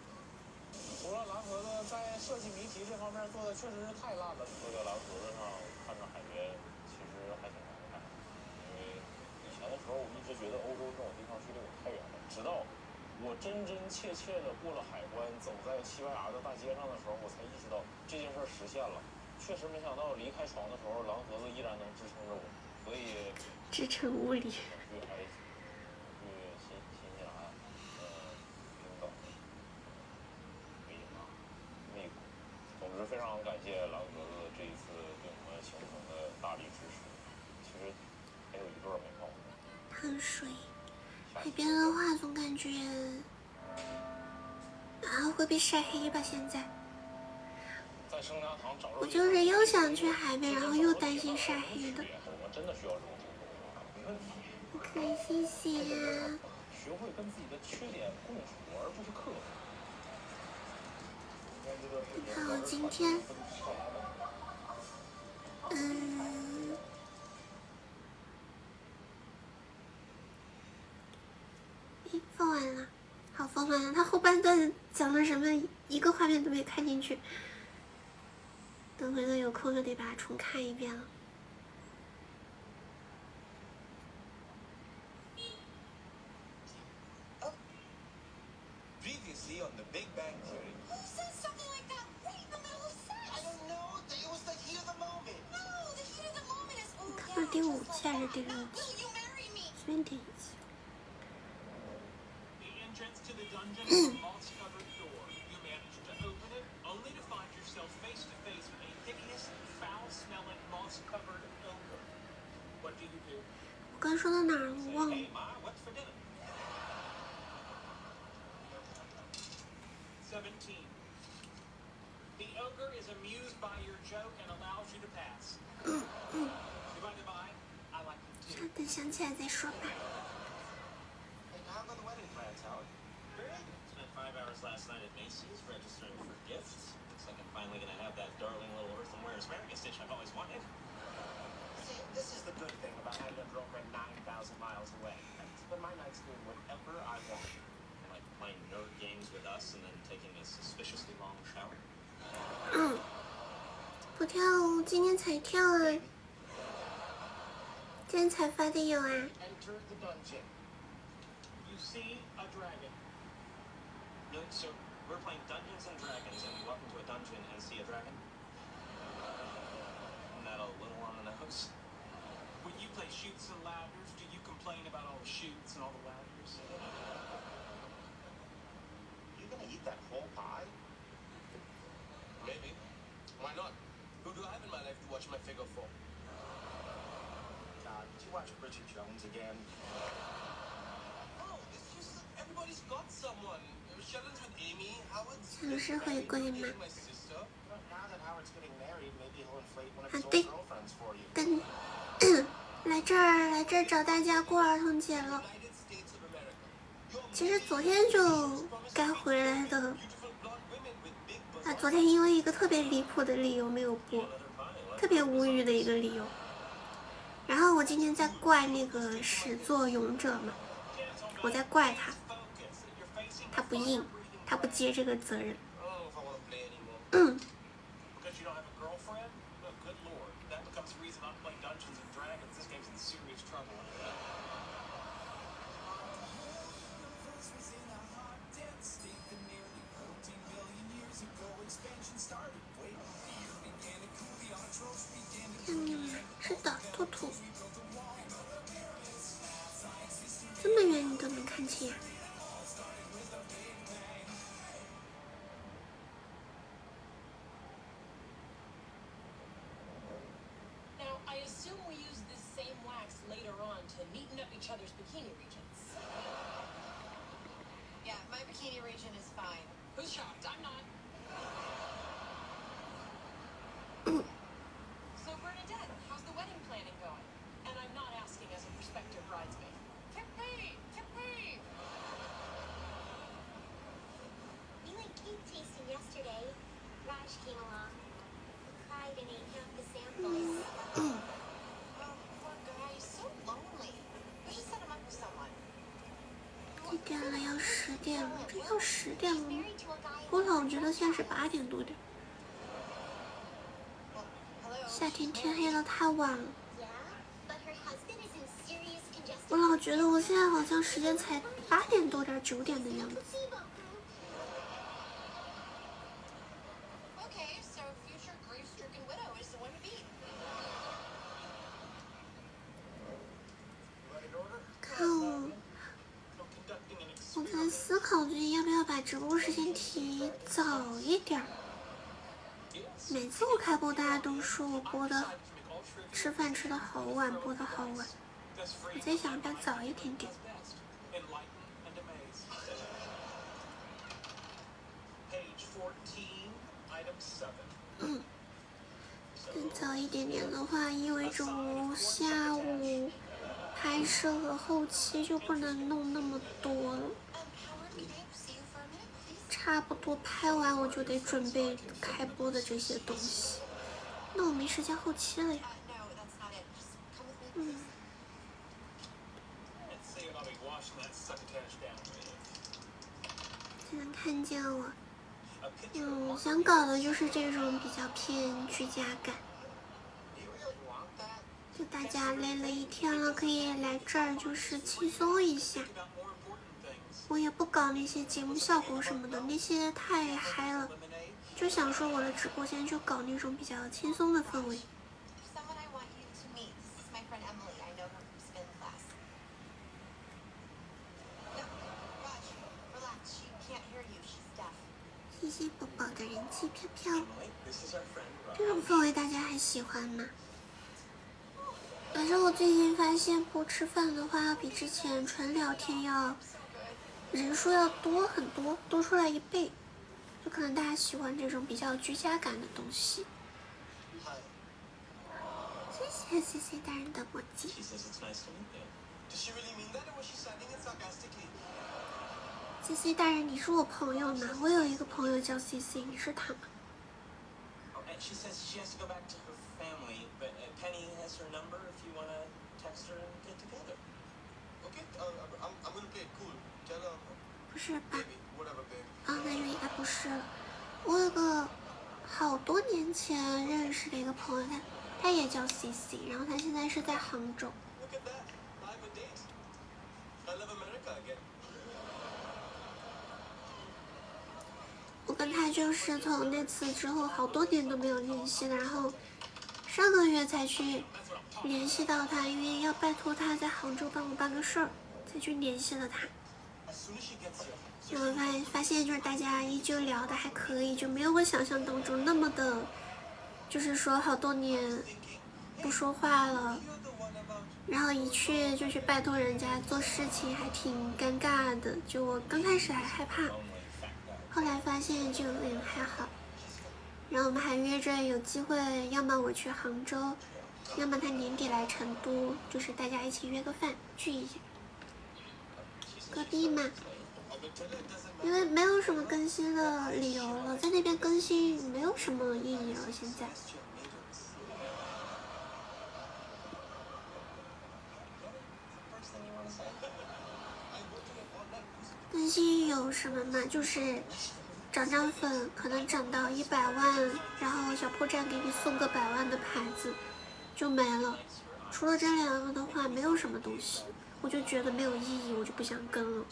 除了蓝盒子在设计谜题这方面做的确实是太烂了，这个蓝盒子上看着海边其实还挺难看，因为以前的时候我一直觉得欧洲这种地方距离我太远了，直到我真真切切的过了海关，走在西班牙的大街上的时候，我才意识到这件事实现了。确实没想到离开床的时候，蓝盒子依然能支撑着我，所以支撑物理。去埃及，去新西兰，冰岛，维也纳，美国。总之非常感谢蓝盒子这一次对我们行程的大力支持。其实还有一段没泡。看水，海边的话总感觉会被晒黑吧？现在。我就是又想去海边，然后又担心晒黑的。可以，谢謝啊。學會跟自己的缺點共處，而不是克服。你看我今天，放完了，好，放完了。他後半段講了什麼，一個畫面都沒看進去。等回頭有空就得把它重看一遍了。Previously on The Big Bang Theory. Who says something like that right in the middle of sex? I don't know. It was the heat of the moment. No, the heat of the moment is. Oh, 看到第5期還是第6 Will 期？ you marry me? 隨便點一期。The entrance to the dungeon is a moss-covered door. You manage to open it, only to find yourself face to face with a hideous, foul-smelling, moss-covered ogre. What do you do? 我剛說到哪兒了？我忘了。 Hey, Ma, what's for dinner? 17. The ogre is amused by your joke and allows you to pass. Goodbye. I like you 稍 too. 等，想起來再說吧。 Hey, how about the wedding plans, Howard? Good. Spent 5 hours last night at Macy's registering for gifts. Looks like I'm finally gonna have that darling little earthenware asparagus dish I've always wanted. See, this is the good thing about having a girlfriend 9,000 miles away. I can spend my nights doing whatever I want. Like playing nerd games with us and then taking a suspiciously long shower. 不跳舞，今天才跳啊！今天才發的有啊。 Enter the dungeon. You see a dragon. No, so we're playing Dungeons and Dragons, and we walk into a dungeon and see a dragon. Isn't that a little on the nose? When you play Chutes and Ladders, do you complain about all the chutes and all the ladders? You gonna eat that whole pie? Maybe. Why not? Who do I have in my life to watch my figure for? God, did you watch Bridget Jones again? Oh, it's just that everybody's got someone. Sheldon's with Amy, Howard's 强勢回歸嘛。 my sister. Now 对，等来这儿找大家过儿童节了。其實昨天就該回來的，昨天因為一個特別離譜的理由沒有播，特別無語的一個理由。然後我今天在怪那個始作俑者嘛，我在怪他，他不應，他不接這個責任。是的，兔兔，這麼遠你都能看清呀？Yeah, my bikini region is fine. Who's shocked? I'm not. So Bernadette, how's the wedding planning going? And I'm not asking as a prospective bridesmaid. Yippee! Yippee! We went cake tasting yesterday. Raj came along. He cried and ate half the samples. Oh, poor guy, he's so lonely. We should set him up with someone. 几點了？要10點了，這要10點了嗎？我老覺得現在是8點多點。夏天天黑了太晚了，我老覺得我現在好像時間才8點多點9點的樣子。Okay, so future grief-stricken widow is the one to beat. 看我在思考最近要不要把直播時間提早一點。每次我開播，大家都說我播的吃飯吃的好晚，播的好晚。我在想，要不要早一點點。早一點點的話，意味着我下午拍攝和後期就不能弄那麼多了。差不多拍完我就得準備開播的這些東西，那我沒時間後期了呀。才能看見我。想搞的就是這種比較偏居家感，就大家累了一天了，可以來這兒就是輕鬆一下。我也不搞那些節目效果什麼的，那些太嗨了。就想說我的直播間就搞那種比較輕鬆的氛圍。謝謝寶寶的人氣飄飄，這種氛圍大家還喜歡嗎？反正我最近發現不吃飯的話，比之前純聊天人數要多很多，多出來1倍，就可能大家喜歡這種比較居家感的東西。謝謝大人的墨跡。CC 大人，你是我朋友嗎？我有一個朋友叫 CC， 你是他嗎？不是吧？那就應該不是了。我有個好多年前認識的一個朋友，他也叫 CC， 然後他現在是在杭州。我跟他就是從那次之後好多年都沒有聯繫了，然後上個月才去聯繫到他，因為要拜託他在杭州幫我辦個事兒，才去聯繫了他。然後發現就是大家依舊聊得還可以，就沒有我想象當中那麼的，就是說好多年不說話了，然後一去就去拜託人家做事情，還挺尷尬的。就我剛開始還害怕，後來發現就還好。然后我们還約着有機會，要麼我去杭州，要麼他年底來成都，就是大家一起約個飯聚一下。隔壁嘛，因為沒有什麼更新的理由了，在那邊更新沒有什麼意義了，現在。更新有什麼嘛？就是漲粉，可能漲到100萬，然後小破站給你送個100萬的牌子，就沒了。除了這兩個的話，沒有什麼東西，我就覺得沒有意義，我就不想跟了。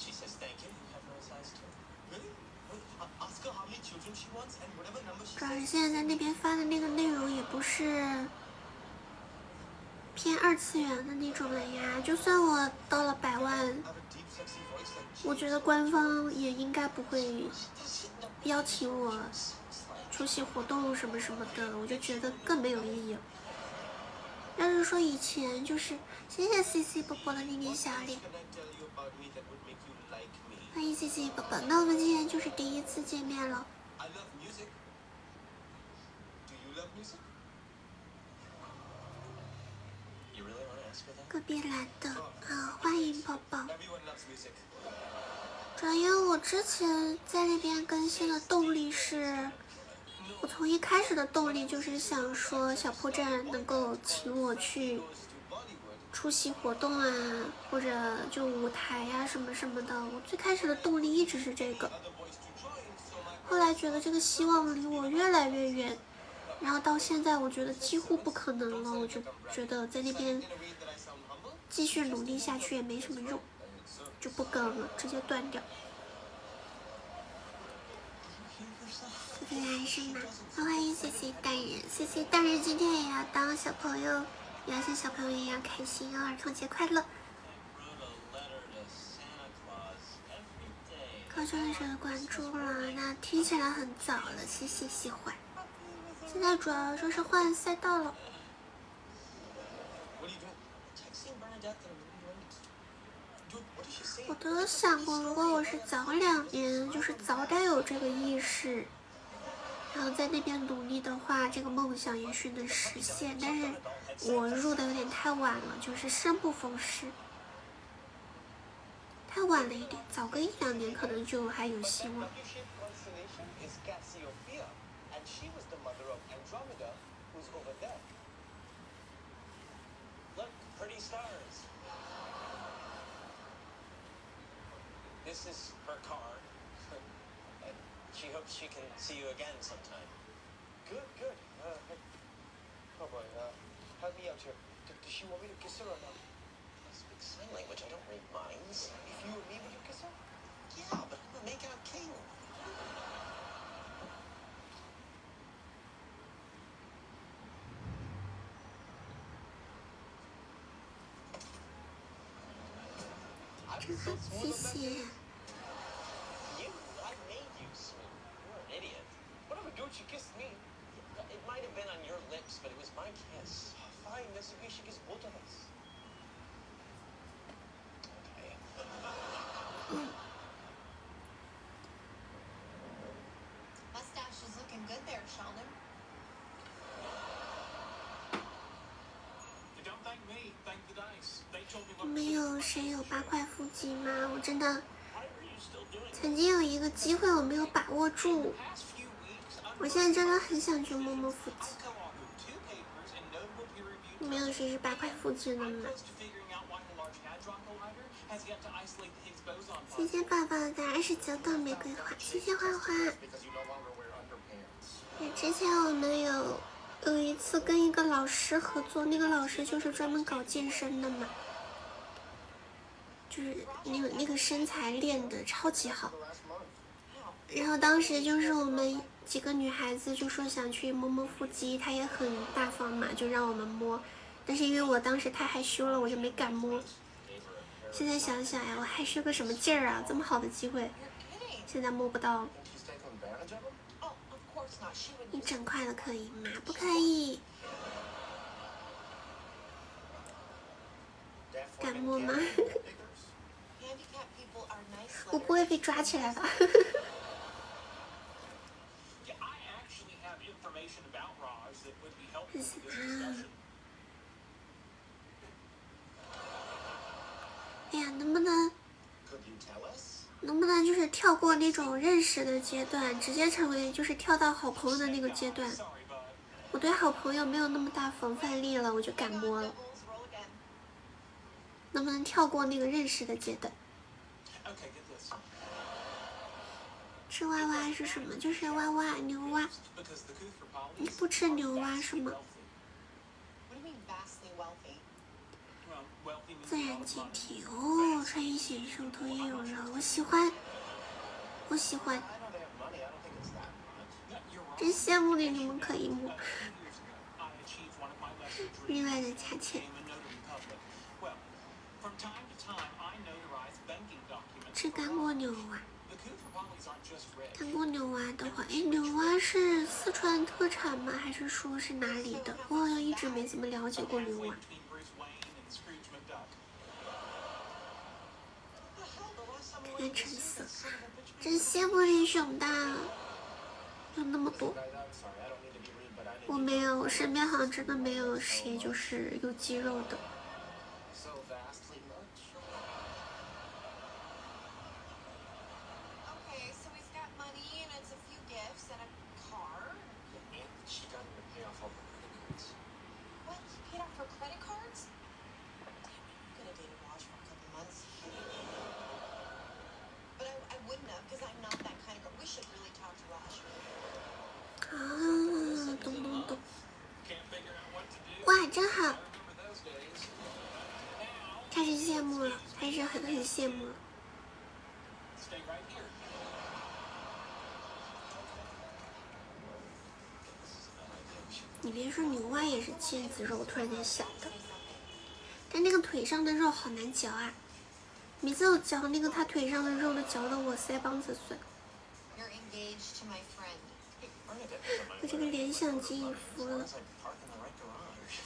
主要是現在在那邊發的那個內容也不是偏二次元的那種了呀，就算我到了100萬。我覺得官方也應該不會邀請我出席活動什麼什麼的，我就覺得更沒有意義了。要是說以前就是謝謝 CC 寶寶的那點小臉，歡迎 CC 寶寶。那我們今天就是第一次見面了。隔壁來的啊，歡迎寶寶。主要因為我之前在那邊更新的動力是，我從一開始的動力就是想說小破站能夠請我去出席活動啊，或者就舞台呀什麼什麼的。我最開始的動力一直是這個，後來覺得這個希望離我越來越遠，然後到現在我覺得幾乎不可能了，我就覺得在那邊繼續努力下去也沒什麼用。就不更了，直接斷掉。這個還是嗎？歡迎 CC 大人，CC 大人今天也要當小朋友，也要像小朋友一樣開心哦！兒童節快樂！高中的時候關注了，那聽起來很早了，謝謝喜歡。現在主要就是換賽道了。我都有想過，如果我是早2年，就是早點有這個意識，然後在那邊努力的話，這個夢想也許能實現。但是我入的有點太晚了，就是生不逢時，太晚了一點，早個1-2年可能就還有希望。This is her car, and she hopes she can see you again sometime. Good, good. Oh boy, help me out here. Does she want me to kiss her or not? I speak sign language. I don't read minds. If you were me, would you kiss her? Yeah, but I'm a makeout king. I'm so 謝謝。She kissed me. It might have been on your lips, but it was my kiss. Fine, that's okay. She kissed both of us. Okay. Mustache is looking good there, Sheldon. Don't thank me, thank the dice. They told me 你們有誰有8塊腹肌嗎？我真的曾經有一個機會，我沒有把握住。我現在真的很想去摸摸腹肌。沒有誰是8塊腹肌的嗎？謝謝寶寶的29朵玫瑰花，謝謝花花。之前我們有一次跟一個老師合作，那個老師就是專門搞健身的嘛，就是那個身材練得超級好。然後當時就是我們幾個女孩子就說想去摸摸腹肌，她也很大方嘛，就讓我們摸。但是因為我當時太害羞了，我就沒敢摸。現在想想呀，我害羞個什麼勁兒啊！這麼好的機會，現在摸不到。一整塊的可以嗎？不可以。敢摸嗎？我不會被抓起來吧？ information about Raj that would be helpful in this discussion. 哎呀，能不能 Could you tell us? 就是跳过那种认识的阶段，直接成为就是跳到好朋友的那个阶段？ Sorry, bud. 我对好朋友没有那么大防范力了，我就敢摸了。 Roll again. 能不能跳过那个认識的階段？ Okay, get this. 吃蛙蛙是什麼？就是蛙蛙牛蛙。 Because the Koothrappali 你不吃牛蛙是嗎？ What do you mean vastly wealthy? Well, wealthy means 自 a 然 lot of 解 money. 体哦，穿衣显瘦，头也有肉，我喜歡，我喜歡， I know they have money. I don't think it's that much. Yeah, you're wrong. 真羨慕你們可以摸。 A few years ago, I achieved one of my lesser 另 dreams. 外的價錢， Became a notary public. Well, from time to time, I notarize banking documents. 吃乾鍋牛蛙。 The Koothrappallis aren't just rich. 乾鍋牛蛙的話，哎，牛蛙是四川特產嗎？還是說是哪裡的？我好像一直沒怎麼了解過牛 Halfway 蛙。 between Bruce Wayne and Scrooge McDuck. 看看橙色，真羨慕你熊大，有那麼多。 I'm sorry. I don't mean to be rude, but I need 我沒有，我身邊好像真的沒有誰就是有肌肉的。 so vastly much. Okay, so he's got money and it's a few gifts and a car. And she got him to pay off all the credit cards. What? He paid off her credit cards? Damn it, I'm gonna date Raj for a couple months. But I wouldn't have, because I'm not that kind of girl. We should really talk to Raj. 啊，懂懂懂， Can't figure out what to do. 哇，真好， Remember those days? 開始羨慕了，開始很羨慕了。 Stay right here. 你別說牛蛙也是腱子肉，突然間想的。但那個腿上的肉好難嚼啊！每次我嚼那個他腿上的肉都嚼得我腮幫子酸。 You're engaged to my friend. Hey, Bernadette, 我這個聯想機已服了。 As I park in the right garage.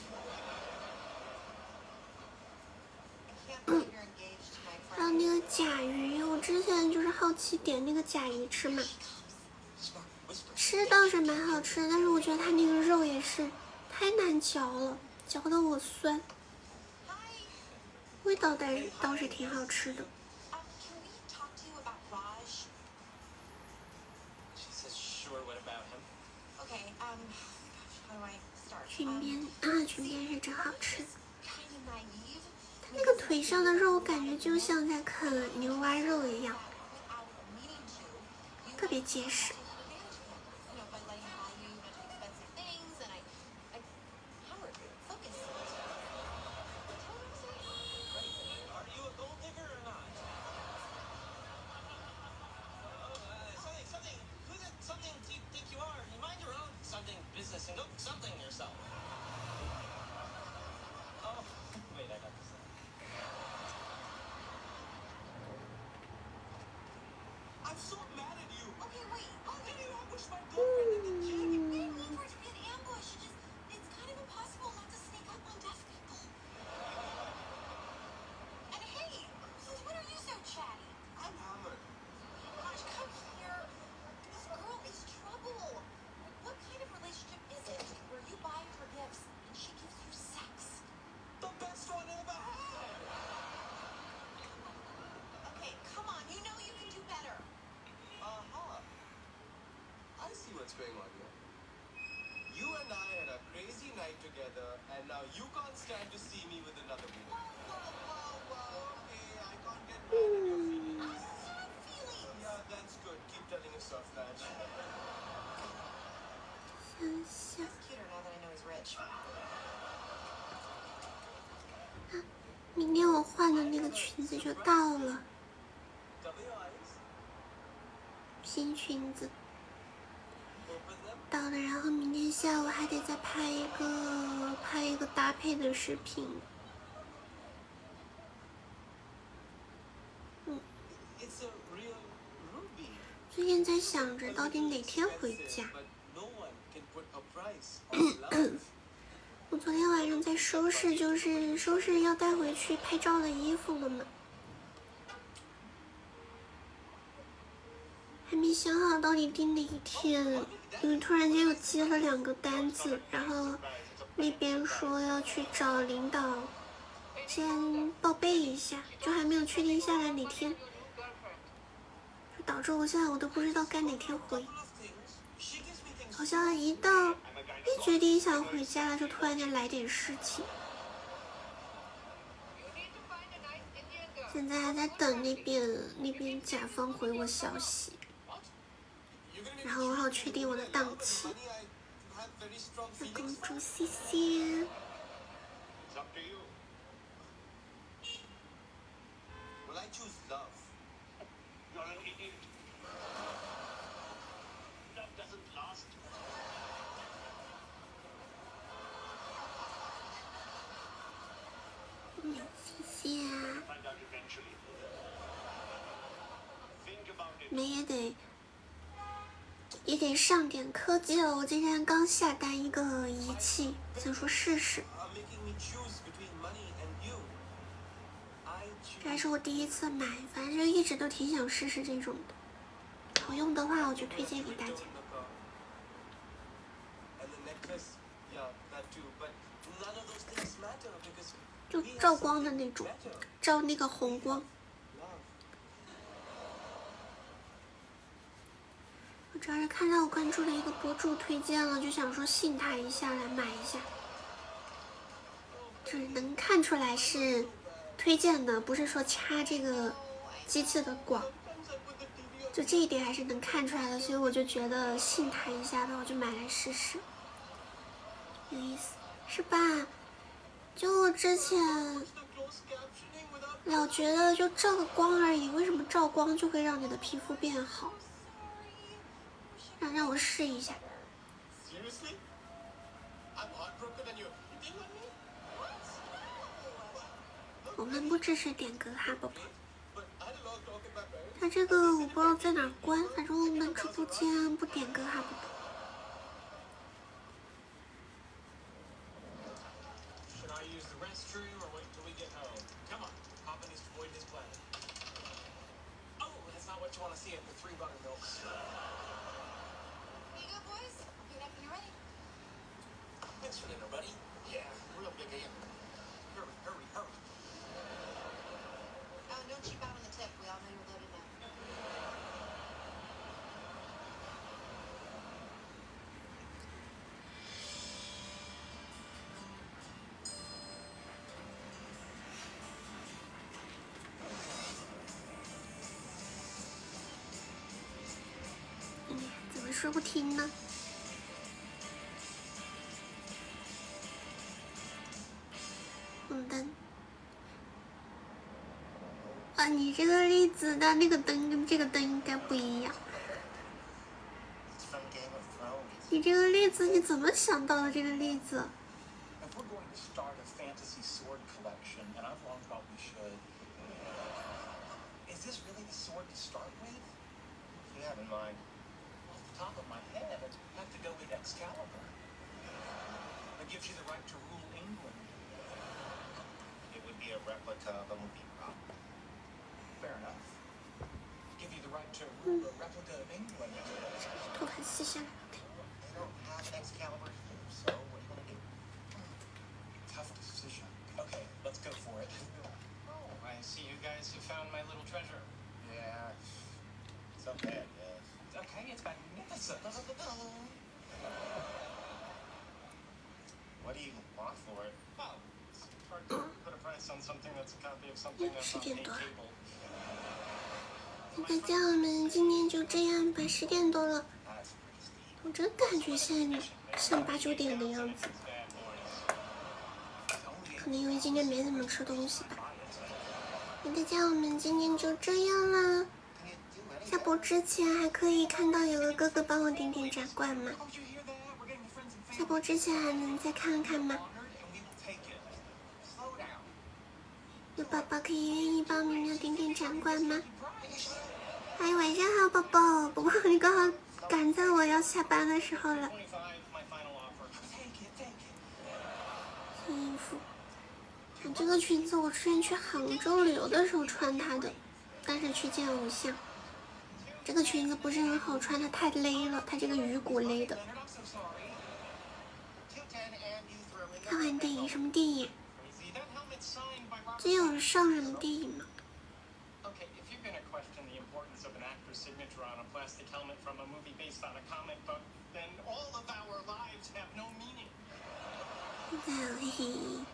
I can't believe you're engaged to my 還有 friend. 那個甲魚，我之前就是好奇點那個甲魚吃嘛， Smart whisper. 吃倒是蠻好吃的，但是我覺得它那個肉也是太難嚼了，嚼得我酸。 Hi. 味道倒是挺好吃的。 Can we talk to you about Raj? She says, sure, what about him? Okay, gosh, how do I start? 裙邊啊，裙邊是真好吃。 Kind of naive. 它那個腿上的肉，我感覺就像在啃牛蛙肉一樣， Without meaning to, you 特別結實。 you know, by letting him buy you a bunch of expensive things, and Howard, focus. Tell me what I'm saying. Are you a gold digger or not? Something do you think you are? You mind your own something business and go something yourself. Oh, wait, I got this. I'm so mad at you. Okay, wait. How can you ambush my girlfriend in the gym? It may need for it to be an ambush. It's kind of impossible not to sneak up on deaf people. And hey, since when are you so chatty? I'm hammered. Raj, come here. This girl is trouble. What kind of relationship is it where you buy her gifts and she gives you sex? The best one I ever had. Okay, come on. You know you can do better. Uh-huh. I see what's going on here. You and I had a crazy night together, and now you can't stand to see me with another woman. Okay, I can't get mad at your feelings. I have feelings. Yeah, that's good. Keep telling yourself that. 想想， He's cuter now that I know he's rich. 明天我換的那個裙子就到了， Cover your eyes. 新裙子 Open them. 到了，然後明天下午還得再拍一個搭配的視頻。 It's a real ruby. 最近在想着到底哪天回家。 But no one can put a price on love. 我昨天晚上在收拾，就是收拾要帶回去拍照的衣服了嘛，還沒想好到底訂哪一天，因為突然間又接了2個單子，然後那邊說要去找領導先報備一下，就還沒有確定下來哪天，就導致我現在我都不知道該哪天回。好像一決定想回家了，就突然間來點事情。現在還在等那邊甲方回我消息，然後我好確定我的檔期。小公主，謝謝。谢謝啊。没也得上點科技了。我今天剛下單一個儀器，想說試試。這還是我第一次買，反正一直都挺想試試這種的。好用的話，我就推薦給大家。就照光的那種，照那個紅光。我主要是看到我關注的一個博主推薦了，就想說信他一下來買一下，就是能看出來是推薦的，不是說插這個機器的廣，就這一點還是能看出來的，所以我就覺得信他一下吧，我就買來試試，有意思是吧？就我之前老覺得就照个光而已，為什麼照光就會讓你的皮膚變好？讓我試一下。我們不支持點歌哈，寶寶。他這個我不知道在哪關，反正我們直播間不點歌哈，寶寶。怎麼說不聽呢？紅燈啊，你這個例子的那個燈跟這個燈應該不一樣。你這個例子你怎麼想到的這個例子？Gives you the right to rule England. It would be a replica of a movie prop. Fair enough. Give you the right to rule a replica of England. They don't have an Excalibur here, so what are you gonna do? Tough decision. Okay, let's go for it. Oh, I see you guys have found my little treasure. Yeah. So bad, yes. Okay, it's magnificent. What do you want for it? Well, it's hard to put a price on something that's a copy of something that's on a table. 大家，我們今天就這樣吧，10點多了，我真感覺現在像8、9點的樣子，可能因為今天沒怎麼吃東西吧。大家，我們今天就這樣啦。下播之前還可以看到有個哥哥幫我點點展冠嗎？下播之前還能再看看嗎？有寶寶可以願意幫明明點點展冠嗎？哎，晚上好，寶寶。不過你剛好趕在我要下班的時候了。衣服，這個裙子我之前去杭州旅遊的時候穿它的，但是去見偶像。这个裙子不是很好穿，它太勒了，它这个鱼骨勒的。看完电影什么电影？最近有上什么电影吗？ Okay, if you're gonna question the importance of an actor's signature on a plastic helmet from a movie based on a comic book, then all of our lives have no meaning. 嘿嘿，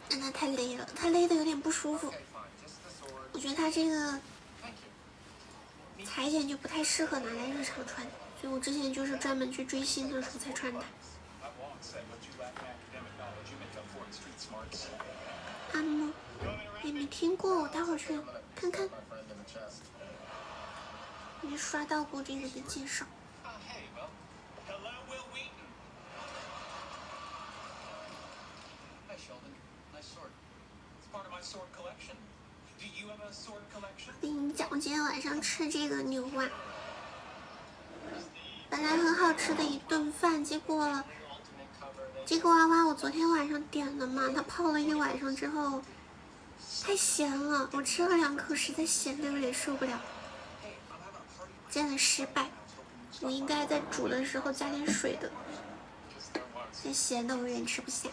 真的太勒了，它勒的有点不舒服。 Okay, fine, just the sword. 我觉得它这个 Thank you. 裁剪就不太适合拿来日常穿，所以我之前就是专门去追星的时候才穿它。 I've long said what you lack in academic knowledge, you make up for in street smarts. 阿木也没听过，我待会儿去看看。 My friend in the chest. 没刷到过这个的介绍。 Hey, well, hello, Will Wheaton. Hi, Sheldon. Nice sword. It's part of my sword collection. Do you have a sword collection? 跟你讲，我今天晚上吃这个牛蛙，本来很好吃的一顿饭，结果这个娃娃我昨天晚上点的嘛，它泡了一晚上之后太咸了，我吃了2口，实在咸的有点受不了，真的失败。我应该在煮的时候加点水的，这咸的我有点吃不下，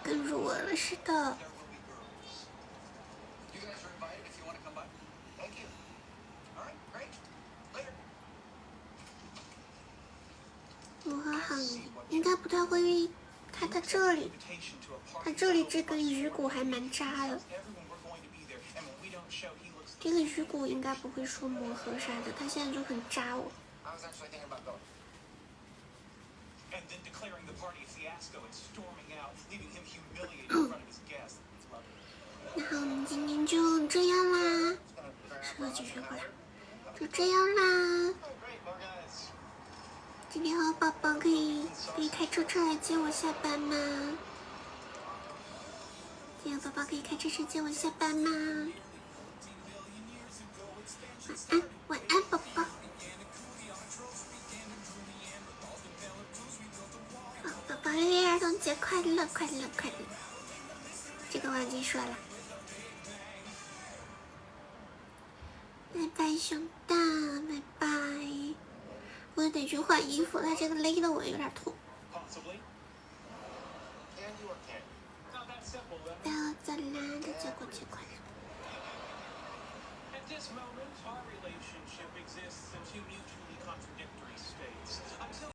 跟乳鹅了似的。 You guys are invited if you want to come by. Thank you. All right, great. Later. 我和好应该不太会看它这里， Invitation to a 它 party. 这里这根鱼骨还蛮渣的。 Everyone we're going to be there, and when we don't show, he looks. 这个鱼骨应该不会说磨合啥的，它现在就很扎我。 I was actually thinking about going. And then declaring the party a fiasco and storming out, leaving him humiliated in front of his guests. Love it. 那好，我们今天就这样啦，说几句话，就这样啦。 Oh, great, more guys. 今天和宝宝可以开车来接我下班吗？今天宝宝可以开车接我下班吗？晚安，晚安，宝宝。好，宝宝6月儿童节快乐，快乐，快乐！这个忘记说了。拜拜，熊大，拜拜。我也得去换衣服，它这个勒的我有点痛。 Possibly. Candy or candy? Not that simple, then. 到咱俩的结果快乐。 At this moment, our relationship exists in two mutually contradictory states.